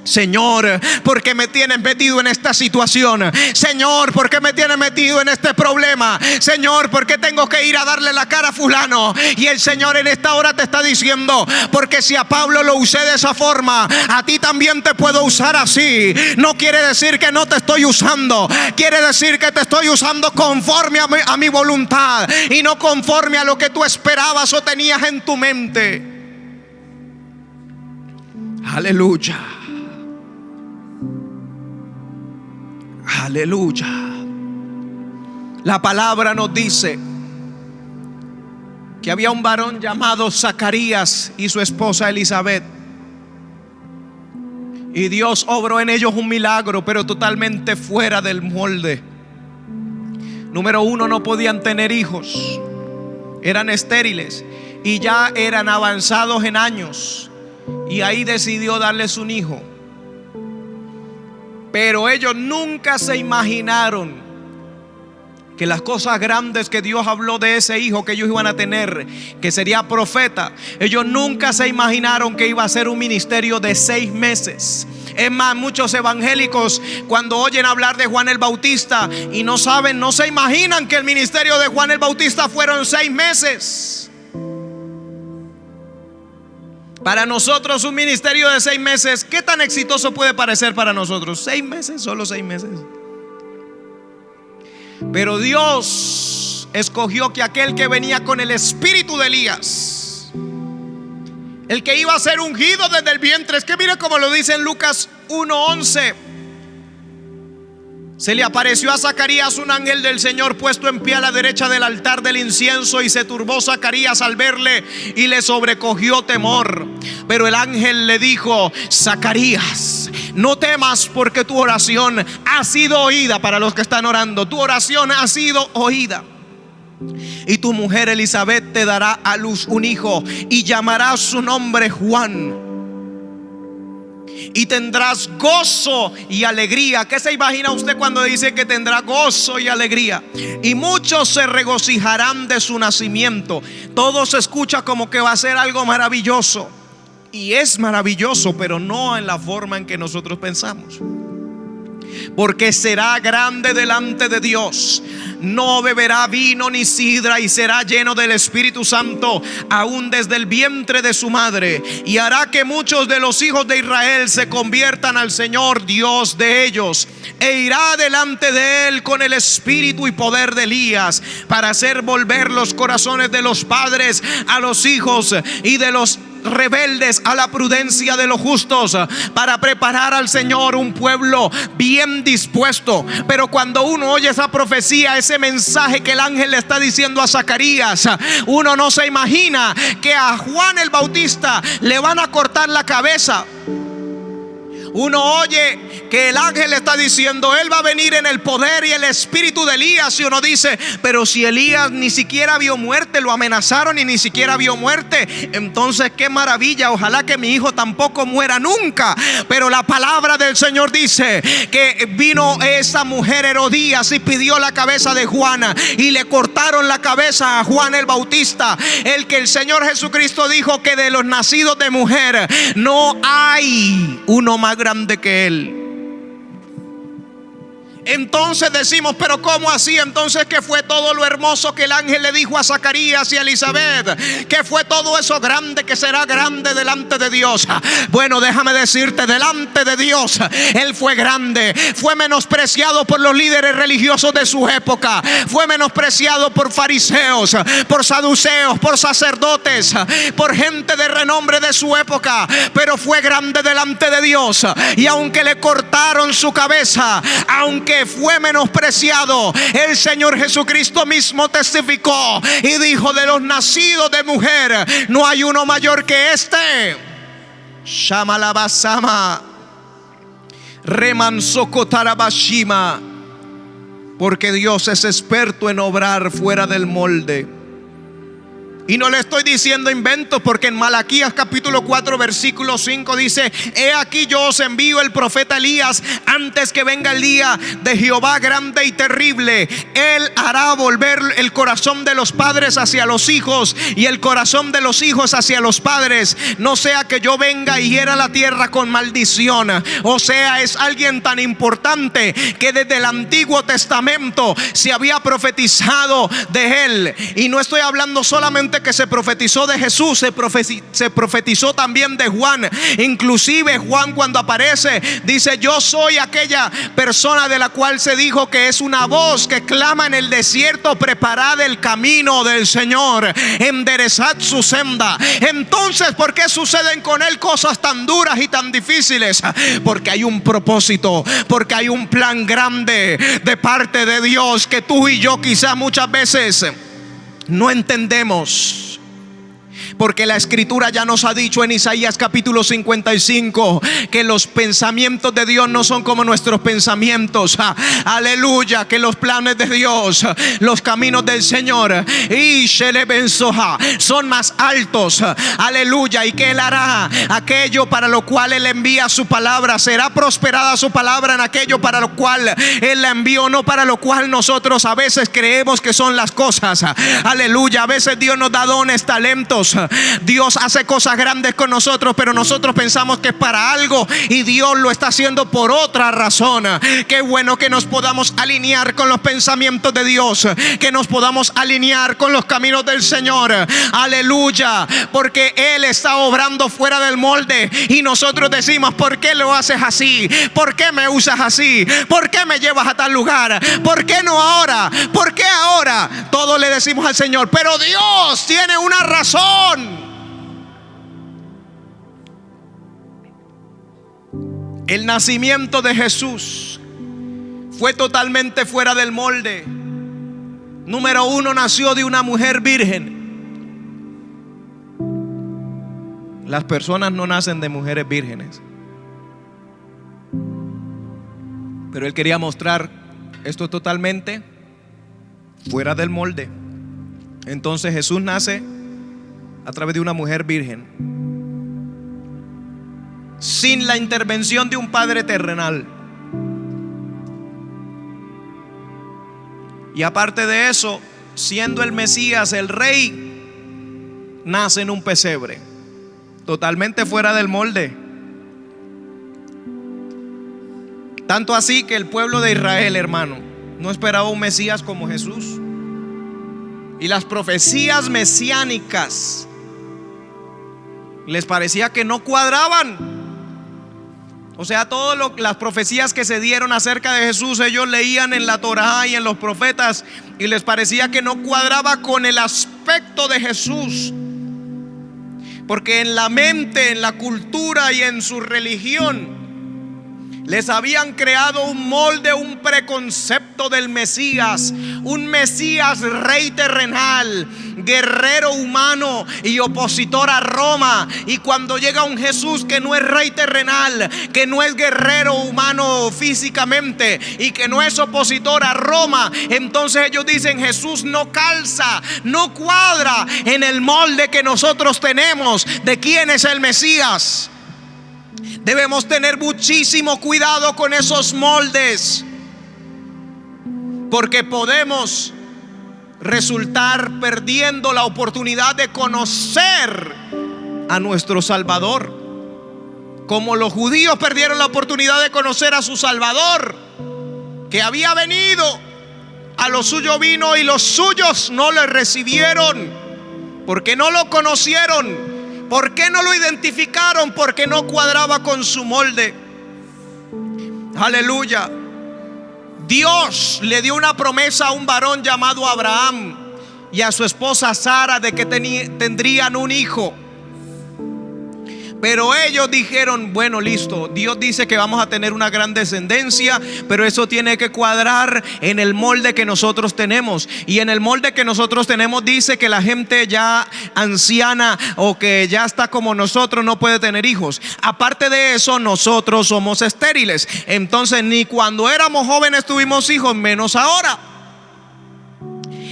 Señor, ¿por qué me tienes metido en esta situación? Señor, ¿por qué me tienes metido en este problema? Señor, ¿por qué tengo que ir a darle la cara a fulano? Y el Señor en esta hora te está diciendo: porque si a Pablo lo usé de esa forma, a ti también te puedo usar así. No quiere decir que no te estoy usando, quiere decir que te estoy usando conforme a mi voluntad, y no conforme a lo que tú esperabas o tenías en tu mente. Aleluya. Aleluya. La palabra nos dice que había un varón llamado Zacarías y su esposa Elizabeth, y Dios obró en ellos un milagro, pero totalmente fuera del molde. Número uno, no podían tener hijos, eran estériles y ya eran avanzados en años, y ahí decidió darles un hijo. Pero ellos nunca se imaginaron que las cosas grandes que Dios habló de ese hijo que ellos iban a tener, que sería profeta, ellos nunca se imaginaron que iba a ser un ministerio de 6 meses. Es más, muchos evangélicos, cuando oyen hablar de Juan el Bautista y no saben, no se imaginan que el ministerio de Juan el Bautista fueron 6 meses. Para nosotros un ministerio de 6 meses, ¿qué tan exitoso puede parecer para nosotros? 6 meses, solo 6 meses. Pero Dios escogió que aquel que venía con el espíritu de Elías, el que iba a ser ungido desde el vientre, es que mire cómo lo dice en Lucas 1:11. Se le apareció a Zacarías un ángel del Señor puesto en pie a la derecha del altar del incienso, y se turbó Zacarías al verle y le sobrecogió temor. Pero el ángel le dijo: Zacarías, no temas, porque tu oración ha sido oída. Para los que están orando, tu oración ha sido oída. Y tu mujer Elizabeth te dará a luz un hijo, y llamarás su nombre Juan. Y tendrás gozo y alegría. ¿Qué se imagina usted cuando dice que tendrá gozo y alegría? Y muchos se regocijarán de su nacimiento. Todo se escucha como que va a ser algo maravilloso. Y es maravilloso, pero no en la forma en que nosotros pensamos. Porque será grande delante de Dios. No beberá vino ni sidra, y será lleno del Espíritu Santo aún desde el vientre de su madre. Y hará que muchos de los hijos de Israel se conviertan al Señor Dios de ellos. E irá delante de él con el espíritu y poder de Elías, para hacer volver los corazones de los padres a los hijos, y de los rebeldes a la prudencia de los justos, para preparar al Señor un pueblo bien dispuesto. Pero cuando uno oye esa profecía, ese mensaje que el ángel le está diciendo a Zacarías, uno no se imagina que a Juan el Bautista le van a cortar la cabeza. Uno oye que el ángel le está diciendo: él va a venir en el poder y el espíritu de Elías. Y uno dice: pero si Elías ni siquiera vio muerte, lo amenazaron y ni siquiera vio muerte. Entonces qué maravilla, ojalá que mi hijo tampoco muera nunca. Pero la palabra del Señor dice que vino esa mujer Herodías y pidió la cabeza de Juana, y le cortaron la cabeza a Juan el Bautista, el que el Señor Jesucristo dijo que de los nacidos de mujer no hay uno más grande que él. Entonces decimos, pero ¿cómo así? Entonces, ¿qué fue todo lo hermoso que el ángel le dijo a Zacarías y a Elizabeth? ¿Qué fue todo eso grande que será grande delante de Dios? Bueno, déjame decirte, delante de Dios Él fue grande. Fue menospreciado por los líderes religiosos de su época. Fue menospreciado por fariseos, por saduceos, por sacerdotes, por gente de renombre de su época. Pero fue grande delante de Dios. Y aunque le cortaron su cabeza, aunque fue menospreciado, el Señor Jesucristo mismo testificó y dijo: de los nacidos de mujer no hay uno mayor que este. Shamalabasama Remansokotarabashima. Porque Dios es experto en obrar fuera del molde. Y no le estoy diciendo inventos, porque en Malaquías capítulo 4 versículo 5 dice: he aquí yo os envío el profeta Elías antes que venga el día de Jehová grande y terrible. Él hará volver el corazón de los padres hacia los hijos y el corazón de los hijos hacia los padres, no sea que yo venga y hiera la tierra con maldición. O sea, es alguien tan importante que desde el Antiguo Testamento se había profetizado de él. Y no estoy hablando solamente que se profetizó de Jesús, se profetizó también de Juan. Inclusive Juan, cuando aparece, dice: yo soy aquella persona de la cual se dijo que es una voz que clama en el desierto: preparad el camino del Señor, enderezad su senda. Entonces, ¿por qué suceden con él cosas tan duras y tan difíciles? Porque hay un propósito, porque hay un plan grande de parte de Dios que tú y yo quizás muchas veces no entendemos. Porque la escritura ya nos ha dicho en Isaías capítulo 55 que los pensamientos de Dios no son como nuestros pensamientos. Aleluya, que los planes de Dios, los caminos del Señor y son más altos. Aleluya, y que Él hará aquello para lo cual Él envía su palabra. Será prosperada su palabra en aquello para lo cual Él la envió, no para lo cual nosotros a veces creemos que son las cosas. Aleluya, a veces Dios nos da dones, talentos. Dios hace cosas grandes con nosotros, pero nosotros pensamos que es para algo y Dios lo está haciendo por otra razón. Qué bueno que nos podamos alinear con los pensamientos de Dios, que nos podamos alinear con los caminos del Señor. Aleluya, porque Él está obrando fuera del molde y nosotros decimos: ¿por qué lo haces así? ¿Por qué me usas así? ¿Por qué me llevas a tal lugar? ¿Por qué no ahora? ¿Por qué ahora? Todo le decimos al Señor, pero Dios tiene una razón. El nacimiento de Jesús fue totalmente fuera del molde. Número uno, nació de una mujer virgen. Las personas no nacen de mujeres vírgenes. Pero Él quería mostrar esto totalmente fuera del molde. Entonces Jesús nace a través de una mujer virgen, sin la intervención de un padre terrenal. Y aparte de eso, siendo el Mesías, el Rey, nace en un pesebre, totalmente fuera del molde. Tanto así que el pueblo de Israel, hermano, no esperaba un Mesías como Jesús. Y las profecías mesiánicas les parecía que no cuadraban. O sea, todas las profecías que se dieron acerca de Jesús, ellos leían en la Torá y en los profetas y les parecía que no cuadraba con el aspecto de Jesús. Porque en la mente, en la cultura y en su religión les habían creado un molde, un preconcepto del Mesías. Un Mesías rey terrenal, guerrero humano y opositor a Roma. Y cuando llega un Jesús que no es rey terrenal, que no es guerrero humano físicamente y que no es opositor a Roma, entonces ellos dicen: Jesús no calza, no cuadra en el molde que nosotros tenemos de quién es el Mesías. Debemos tener muchísimo cuidado con esos moldes, porque podemos resultar perdiendo la oportunidad de conocer a nuestro Salvador, como los judíos perdieron la oportunidad de conocer a su Salvador. que había venido, a lo suyo vino y los suyos no le recibieron, porque no lo conocieron. ¿Por qué no lo identificaron? Porque no cuadraba con su molde. Aleluya. Dios le dio una promesa a un varón llamado Abraham y a su esposa Sara de que tendrían un hijo. Pero ellos dijeron: bueno, listo, Dios dice que vamos a tener una gran descendencia, pero eso tiene que cuadrar en el molde que nosotros tenemos. Y en el molde que nosotros tenemos dice que la gente ya anciana o que ya está como nosotros no puede tener hijos. Aparte de eso, nosotros somos estériles. Entonces ni cuando éramos jóvenes tuvimos hijos, menos ahora.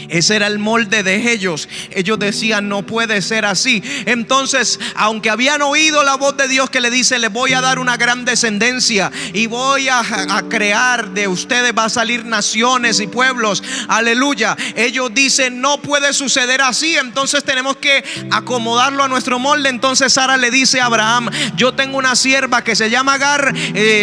Ese era el molde de ellos. Ellos decían: no puede ser así. Entonces, aunque habían oído la voz de Dios que le dice: les voy a dar una gran descendencia y voy a crear de ustedes, va a salir naciones y pueblos, aleluya, ellos dicen: no puede suceder así. Entonces tenemos que acomodarlo a nuestro molde. Entonces Sara le dice a Abraham: yo tengo una sierva que se llama Agar,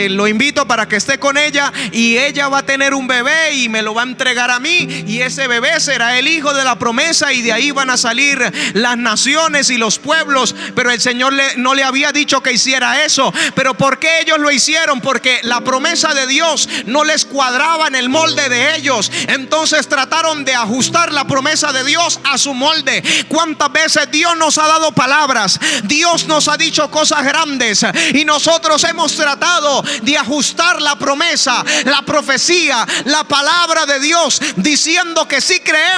lo invito para que esté con ella, y ella va a tener un bebé y me lo va a entregar a mí, y ese bebé será el hijo de la promesa, y de ahí van a salir las naciones y los pueblos. Pero el Señor no le había dicho que hiciera eso. Pero ¿por qué ellos lo hicieron? Porque la promesa de Dios no les cuadraba en el molde de ellos. Entonces trataron de ajustar la promesa de Dios a su molde. ¿Cuántas veces Dios nos ha dado palabras? Dios nos ha dicho cosas grandes y nosotros hemos tratado de ajustar la promesa, la profecía, la palabra de Dios, diciendo que sí creemos,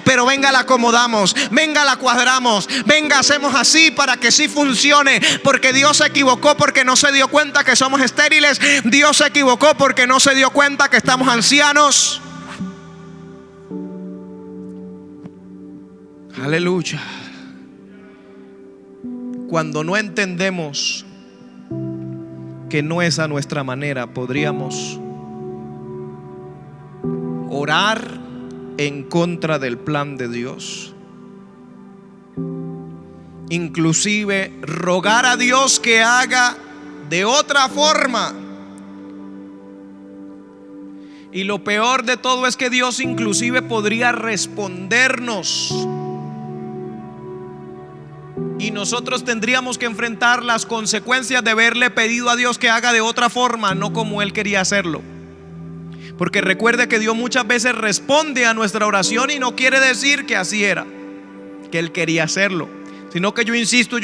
pero venga, la acomodamos, venga, la cuadramos, venga, hacemos así para que sí funcione. Porque Dios se equivocó porque no se dio cuenta que somos estériles. Dios se equivocó porque no se dio cuenta que estamos ancianos. Aleluya. Cuando no entendemos que no es a nuestra manera, podríamos orar en contra del plan de Dios, inclusive rogar a Dios que haga de otra forma. Y lo peor de todo es que Dios inclusive podría respondernos, y nosotros tendríamos que enfrentar las consecuencias de haberle pedido a Dios que haga de otra forma, no como Él quería hacerlo. Porque recuerde que Dios muchas veces responde a nuestra oración y no quiere decir que así era, que Él quería hacerlo, sino que yo insisto,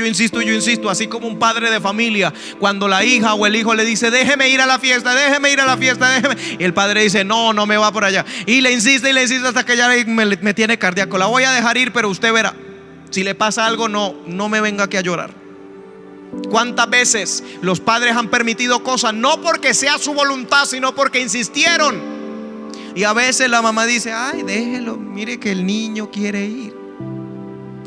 así como un padre de familia, cuando la hija o el hijo le dice: déjeme ir a la fiesta, déjeme ir a la fiesta, déjeme. Y el padre dice: no me va por allá. Y le insiste hasta que ya me tiene cardíaco. La voy a dejar ir, pero usted verá, si le pasa algo, no me venga aquí a llorar. ¿Cuántas veces los padres han permitido cosas no porque sea su voluntad, sino porque insistieron? Y a veces la mamá dice: ay, déjelo, mire que el niño quiere ir.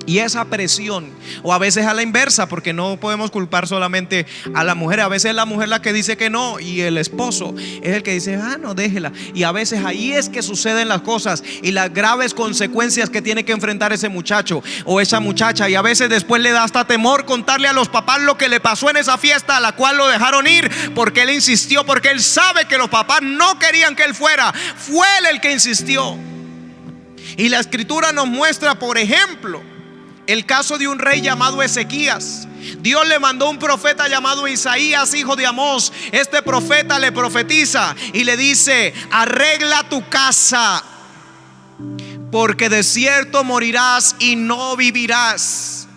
Y esa presión, o a veces a la inversa, porque no podemos culpar solamente a la mujer. A veces es la mujer la que dice que no, y el esposo es el que dice: no, déjela. Y a veces ahí es que suceden las cosas y las graves consecuencias que tiene que enfrentar ese muchacho o esa muchacha. Y a veces después le da hasta temor contarle a los papás lo que le pasó en esa fiesta a la cual lo dejaron ir, porque él insistió, porque él sabe que los papás no querían que él fuera. Fue él el que insistió. Y la escritura nos muestra, por ejemplo, el caso de un rey llamado Ezequías. Dios le mandó un profeta llamado Isaías, hijo de Amós. Este profeta le profetiza y le dice: arregla tu casa, porque de cierto morirás y no vivirás.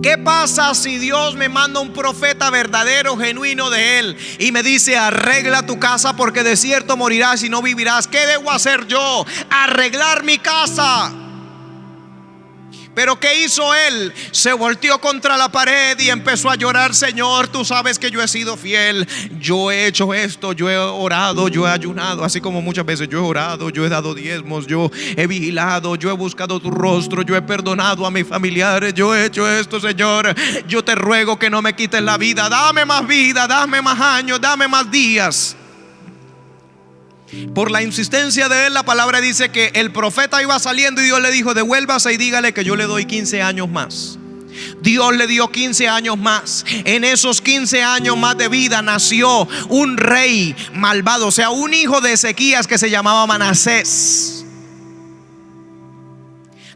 ¿Qué pasa si Dios me manda un profeta verdadero, genuino de Él, y me dice: arregla tu casa porque de cierto morirás y no vivirás? ¿Qué debo hacer yo? Arreglar mi casa. Pero ¿qué hizo él? Se volteó contra la pared y empezó a llorar: Señor, tú sabes que yo he sido fiel, yo he hecho esto, yo he orado, yo he ayunado, así como muchas veces yo he orado, yo he dado diezmos, yo he vigilado, yo he buscado tu rostro, yo he perdonado a mis familiares, yo he hecho esto, Señor. Yo te ruego que no me quites la vida, dame más vida, dame más años, dame más días. Por la insistencia de él, la palabra dice que el profeta iba saliendo y Dios le dijo: devuélvase y dígale que yo le doy 15 años más. Dios le dio 15 años más. En esos 15 años más de vida nació un rey malvado, o sea, un hijo de Ezequías que se llamaba Manasés,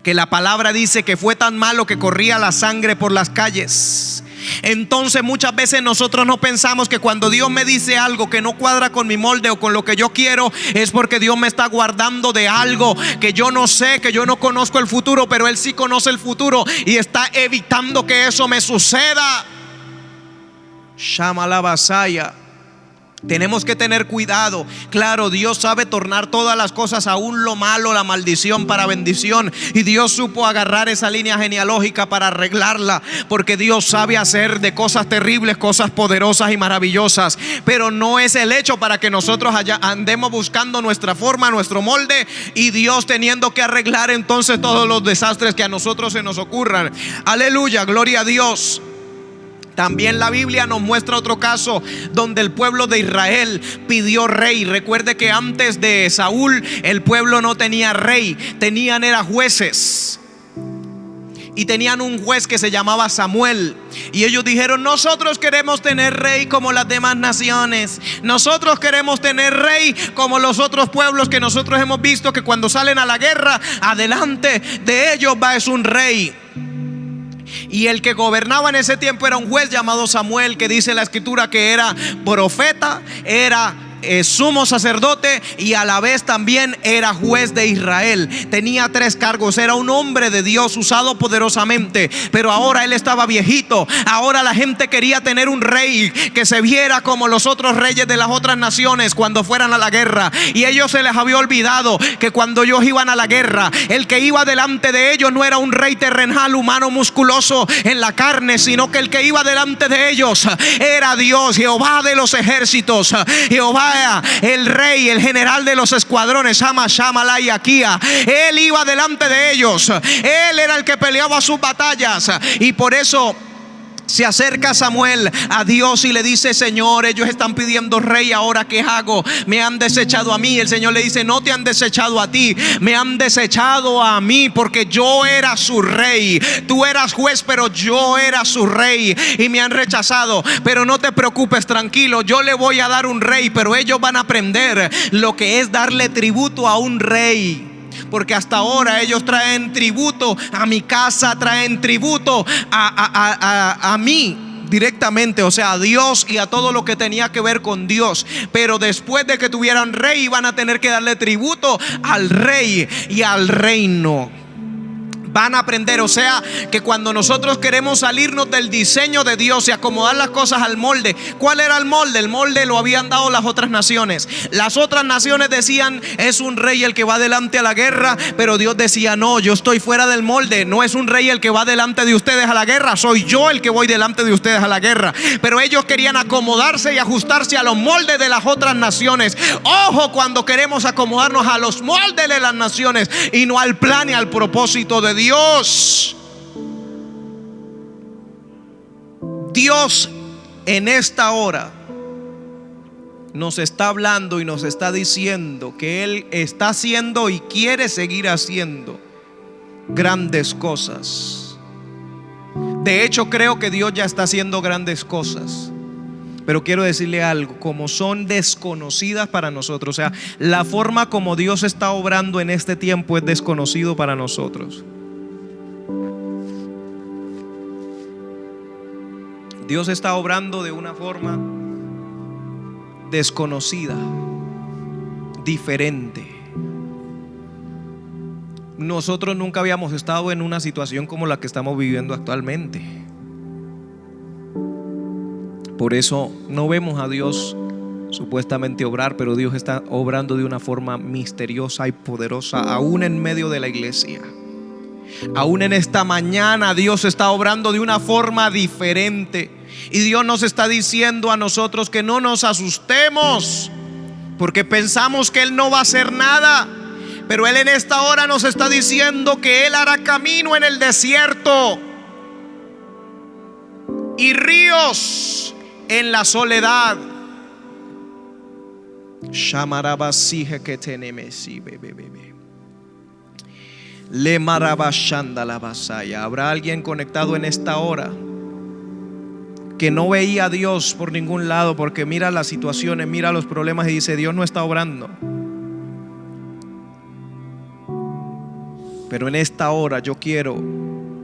que la palabra dice que fue tan malo que corría la sangre por las calles. Entonces muchas veces nosotros no pensamos que cuando Dios me dice algo que no cuadra con mi molde o con lo que yo quiero, es porque Dios me está guardando de algo que yo no sé, que yo no conozco el futuro, pero Él sí conoce el futuro y está evitando que eso me suceda. Shama la vasaya. Tenemos que tener cuidado. Claro, Dios sabe tornar todas las cosas, aún lo malo, la maldición, para bendición. Y Dios supo agarrar esa línea genealógica para arreglarla, porque Dios sabe hacer de cosas terribles cosas poderosas y maravillosas. Pero no es el hecho para que nosotros andemos buscando nuestra forma, nuestro molde, y Dios teniendo que arreglar entonces todos los desastres que a nosotros se nos ocurran. Aleluya, gloria a Dios. También la Biblia nos muestra otro caso donde el pueblo de Israel pidió rey. Recuerde que antes de Saúl el pueblo no tenía rey, era jueces. Y tenían un juez que se llamaba Samuel. Y ellos dijeron: nosotros queremos tener rey como las demás naciones. Nosotros queremos tener rey como los otros pueblos que nosotros hemos visto que cuando salen a la guerra, adelante de ellos es un rey. Y el que gobernaba en ese tiempo era un juez llamado Samuel, que dice la escritura que era profeta, era sumo sacerdote y a la vez también era juez de Israel. Tenía 3 cargos, era un hombre de Dios usado poderosamente. Pero ahora él estaba viejito. Ahora la gente quería tener un rey que se viera como los otros reyes de las otras naciones cuando fueran a la guerra. Y ellos se les había olvidado que cuando ellos iban a la guerra, el que iba delante de ellos no era un rey terrenal, humano, musculoso en la carne, sino que el que iba delante de ellos era Dios, Jehová de los ejércitos, Jehová, el rey, el general de los escuadrones, Shama y Aquía. Él iba delante de ellos. Él era el que peleaba sus batallas. Y por eso se acerca Samuel a Dios y le dice: Señor, ellos están pidiendo rey, ¿ahora qué hago? Me han desechado a mí. El Señor le dice: no te han desechado a ti, me han desechado a mí, porque yo era su rey. Tú eras juez, pero yo era su rey y me han rechazado. Pero no te preocupes, tranquilo, yo le voy a dar un rey, pero ellos van a aprender lo que es darle tributo a un rey. Porque hasta ahora ellos traen tributo a mi casa, traen tributo a mí directamente, o sea, a Dios y a todo lo que tenía que ver con Dios. Pero después de que tuvieran rey, iban a tener que darle tributo al rey y al reino. Van a aprender, o sea, que cuando nosotros queremos salirnos del diseño de Dios y acomodar las cosas al molde. ¿Cuál era el molde? El molde lo habían dado las otras naciones. Las otras naciones decían: es un rey el que va delante a la guerra. Pero Dios decía: no, yo estoy fuera del molde. No es un rey el que va delante de ustedes a la guerra, soy yo el que voy delante de ustedes a la guerra. Pero ellos querían acomodarse y ajustarse a los moldes de las otras naciones. Ojo, cuando queremos acomodarnos a los moldes de las naciones y no al plan y al propósito de Dios. Dios en esta hora nos está hablando y nos está diciendo que Él está haciendo y quiere seguir haciendo grandes cosas. De hecho, creo que Dios ya está haciendo grandes cosas. Pero quiero decirle algo: como son desconocidas para nosotros, o sea, la forma como Dios está obrando en este tiempo es desconocido para nosotros. Dios está obrando de una forma desconocida, diferente. Nosotros nunca habíamos estado en una situación como la que estamos viviendo actualmente. Por eso no vemos a Dios supuestamente obrar, pero Dios está obrando de una forma misteriosa y poderosa, aún en medio de la iglesia. Aún en esta mañana Dios está obrando de una forma diferente. Y Dios nos está diciendo a nosotros que no nos asustemos, porque pensamos que Él no va a hacer nada. Pero Él en esta hora nos está diciendo que Él hará camino en el desierto y ríos en la soledad. Le marabashanda la basaya. ¿Habrá alguien conectado en esta hora que no veía a Dios por ningún lado, porque mira las situaciones, mira los problemas y dice: Dios no está obrando? Pero en esta hora yo quiero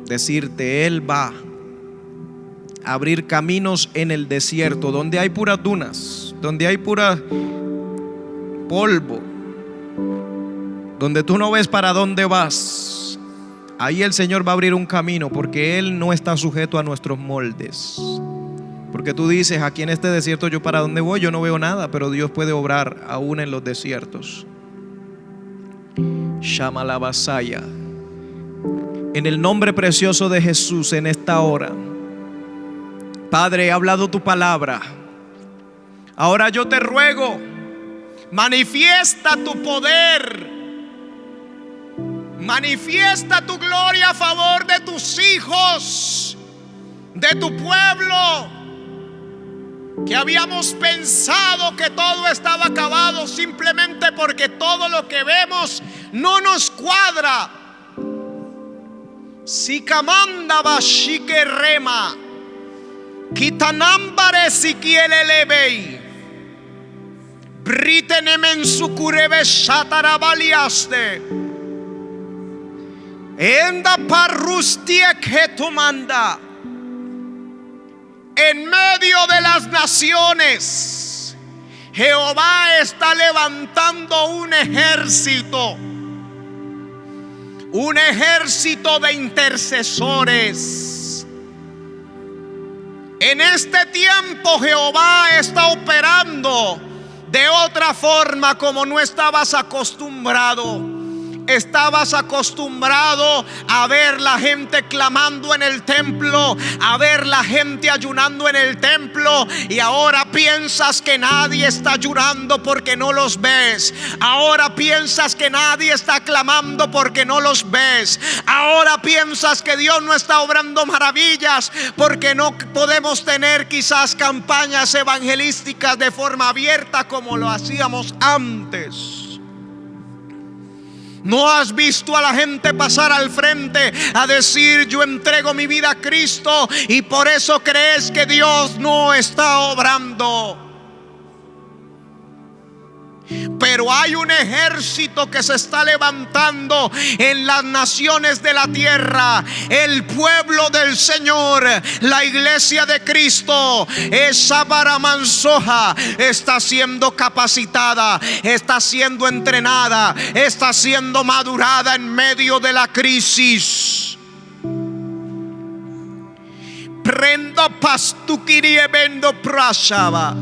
decirte: Él va a abrir caminos en el desierto, donde hay puras dunas, donde hay pura polvo, donde tú no ves para dónde vas. Ahí el Señor va a abrir un camino, porque Él no está sujeto a nuestros moldes. Porque tú dices: aquí en este desierto, ¿yo para dónde voy? Yo no veo nada. Pero Dios puede obrar aún en los desiertos. Shama la basaya. En el nombre precioso de Jesús, en esta hora, Padre, he hablado tu palabra. Ahora yo te ruego, manifiesta tu poder, manifiesta tu gloria a favor de tus hijos, de tu pueblo, que habíamos pensado que todo estaba acabado simplemente porque todo lo que vemos no nos cuadra. Sikamanda bashike rema, kitanambare sikielelebei, britenemen sukurebe shatarabaliaste, enda parrustie ketumanda. En medio de las naciones, Jehová está levantando un ejército de intercesores. En este tiempo Jehová está operando de otra forma como no estabas acostumbrado. Estabas acostumbrado a ver la gente clamando en el templo, a ver la gente ayunando en el templo, y ahora piensas que nadie está ayunando porque no los ves. Ahora piensas que nadie está clamando porque no los ves. Ahora piensas que Dios no está obrando maravillas porque no podemos tener quizás campañas evangelísticas de forma abierta como lo hacíamos antes. No has visto a la gente pasar al frente a decir: yo entrego mi vida a Cristo, y por eso crees que Dios no está obrando. Pero hay un ejército que se está levantando en las naciones de la tierra. El pueblo del Señor, la iglesia de Cristo, esa Baramansoja, está siendo capacitada, está siendo entrenada, está siendo madurada en medio de la crisis. Prendo pastukirie vendo prashava.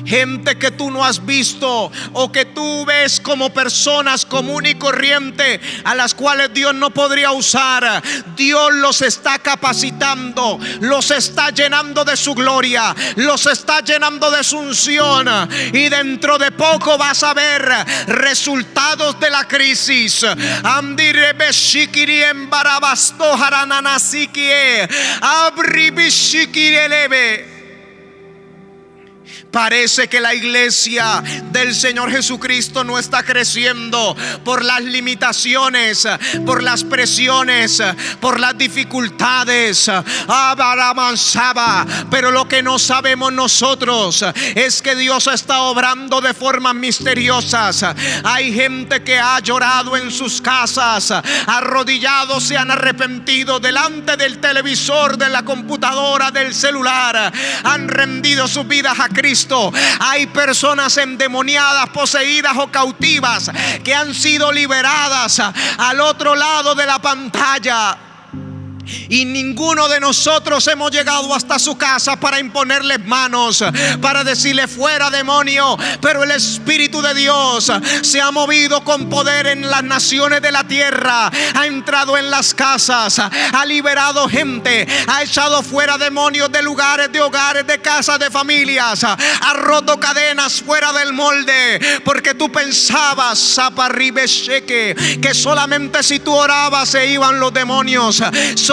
Gente que tú no has visto o que tú ves como personas común y corriente, a las cuales Dios no podría usar. Dios los está capacitando, los está llenando de su gloria, los está llenando de su unción, y dentro de poco vas a ver resultados de la crisis. Parece que la iglesia del Señor Jesucristo no está creciendo por las limitaciones, por las presiones, por las dificultades. Pero lo que no sabemos nosotros es que Dios está obrando de formas misteriosas. Hay gente que ha llorado en sus casas, arrodillados, se han arrepentido delante del televisor, de la computadora, del celular, han rendido sus vidas a Cristo. Hay personas endemoniadas, poseídas o cautivas que han sido liberadas al otro lado de la pantalla. Y ninguno de nosotros hemos llegado hasta su casa para imponerles manos, para decirle: fuera demonio. Pero el Espíritu de Dios se ha movido con poder en las naciones de la tierra, ha entrado en las casas, ha liberado gente, ha echado fuera demonios de lugares, de hogares, de casas, de familias, ha roto cadenas fuera del molde. Porque tú pensabas que solamente si tú orabas se iban los demonios.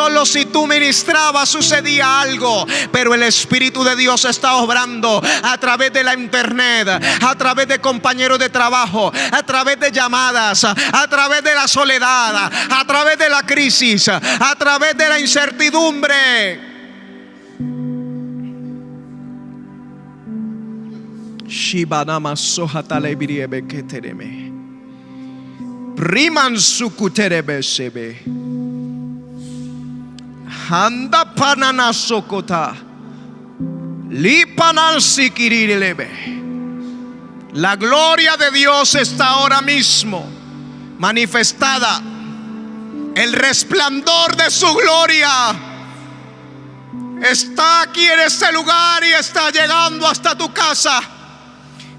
Solo si tú ministrabas sucedía algo, pero el Espíritu de Dios está obrando a través de la internet, a través de compañeros de trabajo, a través de llamadas, a través de la soledad, a través de la crisis, a través de la incertidumbre. Shibanama sohatale biriebe ketereme. Riman sukuterebe sebe. Handa panana sokota. Lipanan sikirilebe. La gloria de Dios está ahora mismo manifestada. El resplandor de su gloria está aquí en este lugar y está llegando hasta tu casa.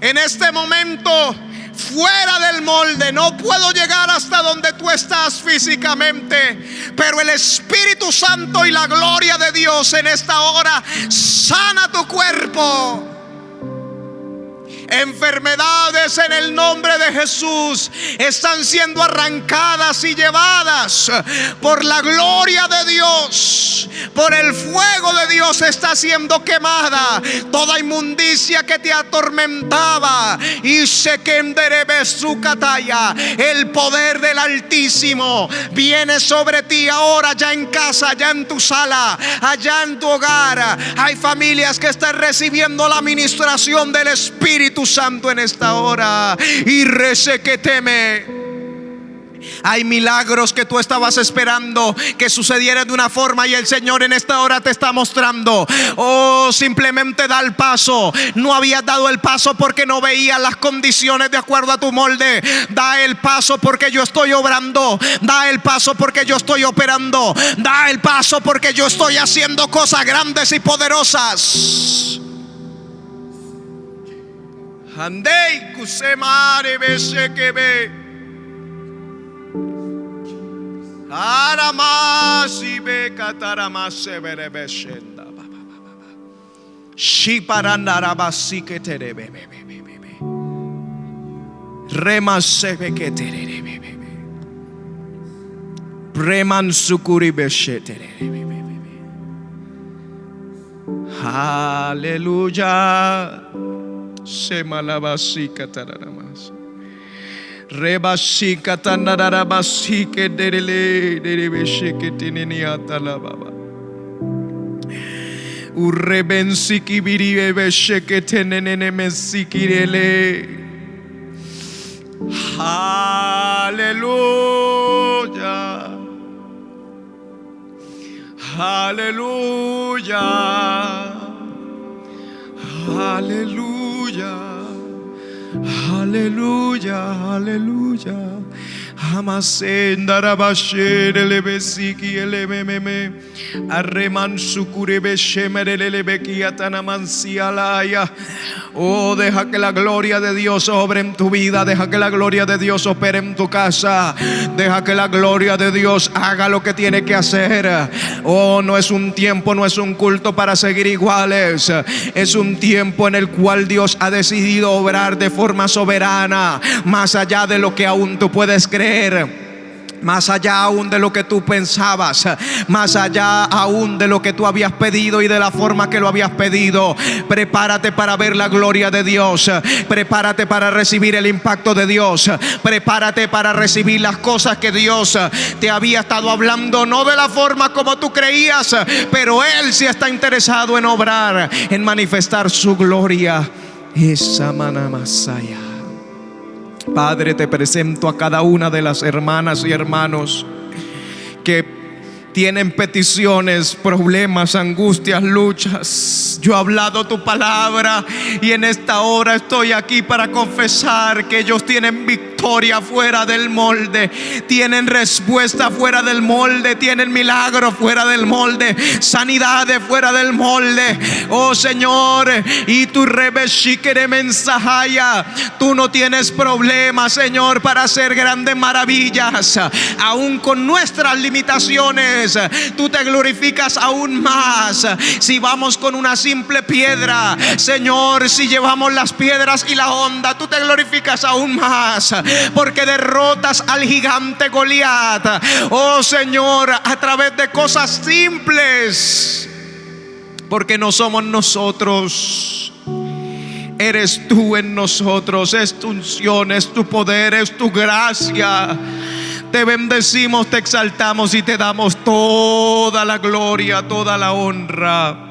En este momento, fuera del molde, no puedo llegar hasta donde tú estás físicamente, pero el Espíritu Santo y la gloria de Dios en esta hora sana tu cuerpo. Enfermedades en el nombre de Jesús están siendo arrancadas y llevadas por la gloria de Dios. Por el fuego de Dios está siendo quemada toda inmundicia que te atormentaba. Y se kenderebe su cataya. El poder del Altísimo viene sobre ti ahora, ya en casa, ya en tu sala, allá en tu hogar. Hay familias que están recibiendo la ministración del Espíritu Santo en esta hora. Y rece que teme. Hay milagros que tú estabas esperando que sucedieran de una forma y el Señor en esta hora te está mostrando. Oh, simplemente da el paso. No habías dado el paso porque no veías las condiciones de acuerdo a tu molde. Da el paso porque yo estoy obrando. Da el paso porque yo estoy operando. Da el paso porque yo estoy haciendo cosas grandes y poderosas. Andei kusemare beshe kebe. Aramasi be kataramase bere beshenda. Shiparanda rabasi keterebe. Remasebe keterebe. Preman sukuri besheterebe. Aleluya. Semalabasi katararamas. Rebasi katanarabasi ke derele derebeshe ke tineniata la baba. Urrebensi kibiri beshe ke tenene mesikirele. Aleluya. Aleluya. Aleluya, aleluya, aleluya. Amasenda rabashere lebesiki elememe. Arreman sukure beshemere lebeki atanamansialaya. Oh, deja que la gloria de Dios obre en tu vida. Deja que la gloria de Dios opere en tu casa. Deja que la gloria de Dios haga lo que tiene que hacer. Oh, no es un tiempo, no es un culto para seguir iguales. Es un tiempo en el cual Dios ha decidido obrar de forma soberana, más allá de lo que aún tú puedes creer, más allá aún de lo que tú pensabas, más allá aún de lo que tú habías pedido y de la forma que lo habías pedido. Prepárate para ver la gloria de Dios. Prepárate para recibir el impacto de Dios. Prepárate para recibir las cosas que Dios te había estado hablando, no de la forma como tú creías, pero Él sí está interesado en obrar, en manifestar su gloria. Esa manamasaya. Padre, te presento a cada una de las hermanas y hermanos que tienen peticiones, problemas, angustias, luchas. Yo he hablado tu palabra y en esta hora estoy aquí para confesar que ellos tienen victoria fuera del molde, tienen respuesta fuera del molde, tienen milagros fuera del molde, sanidades fuera del molde. Oh Señor, y tu rebeshikere mensajaya, tú no tienes problemas, Señor, para hacer grandes maravillas. Aún con nuestras limitaciones, tú te glorificas aún más. Si vamos con una simple piedra, Señor, si llevamos las piedras y la honda, tú te glorificas aún más. porque derrotas al gigante Goliat, oh Señor, a través de cosas simples, porque no somos nosotros, eres tú en nosotros. Es tu unción, es tu poder, es tu gracia. Te bendecimos, te exaltamos y te damos toda la gloria, toda la honra.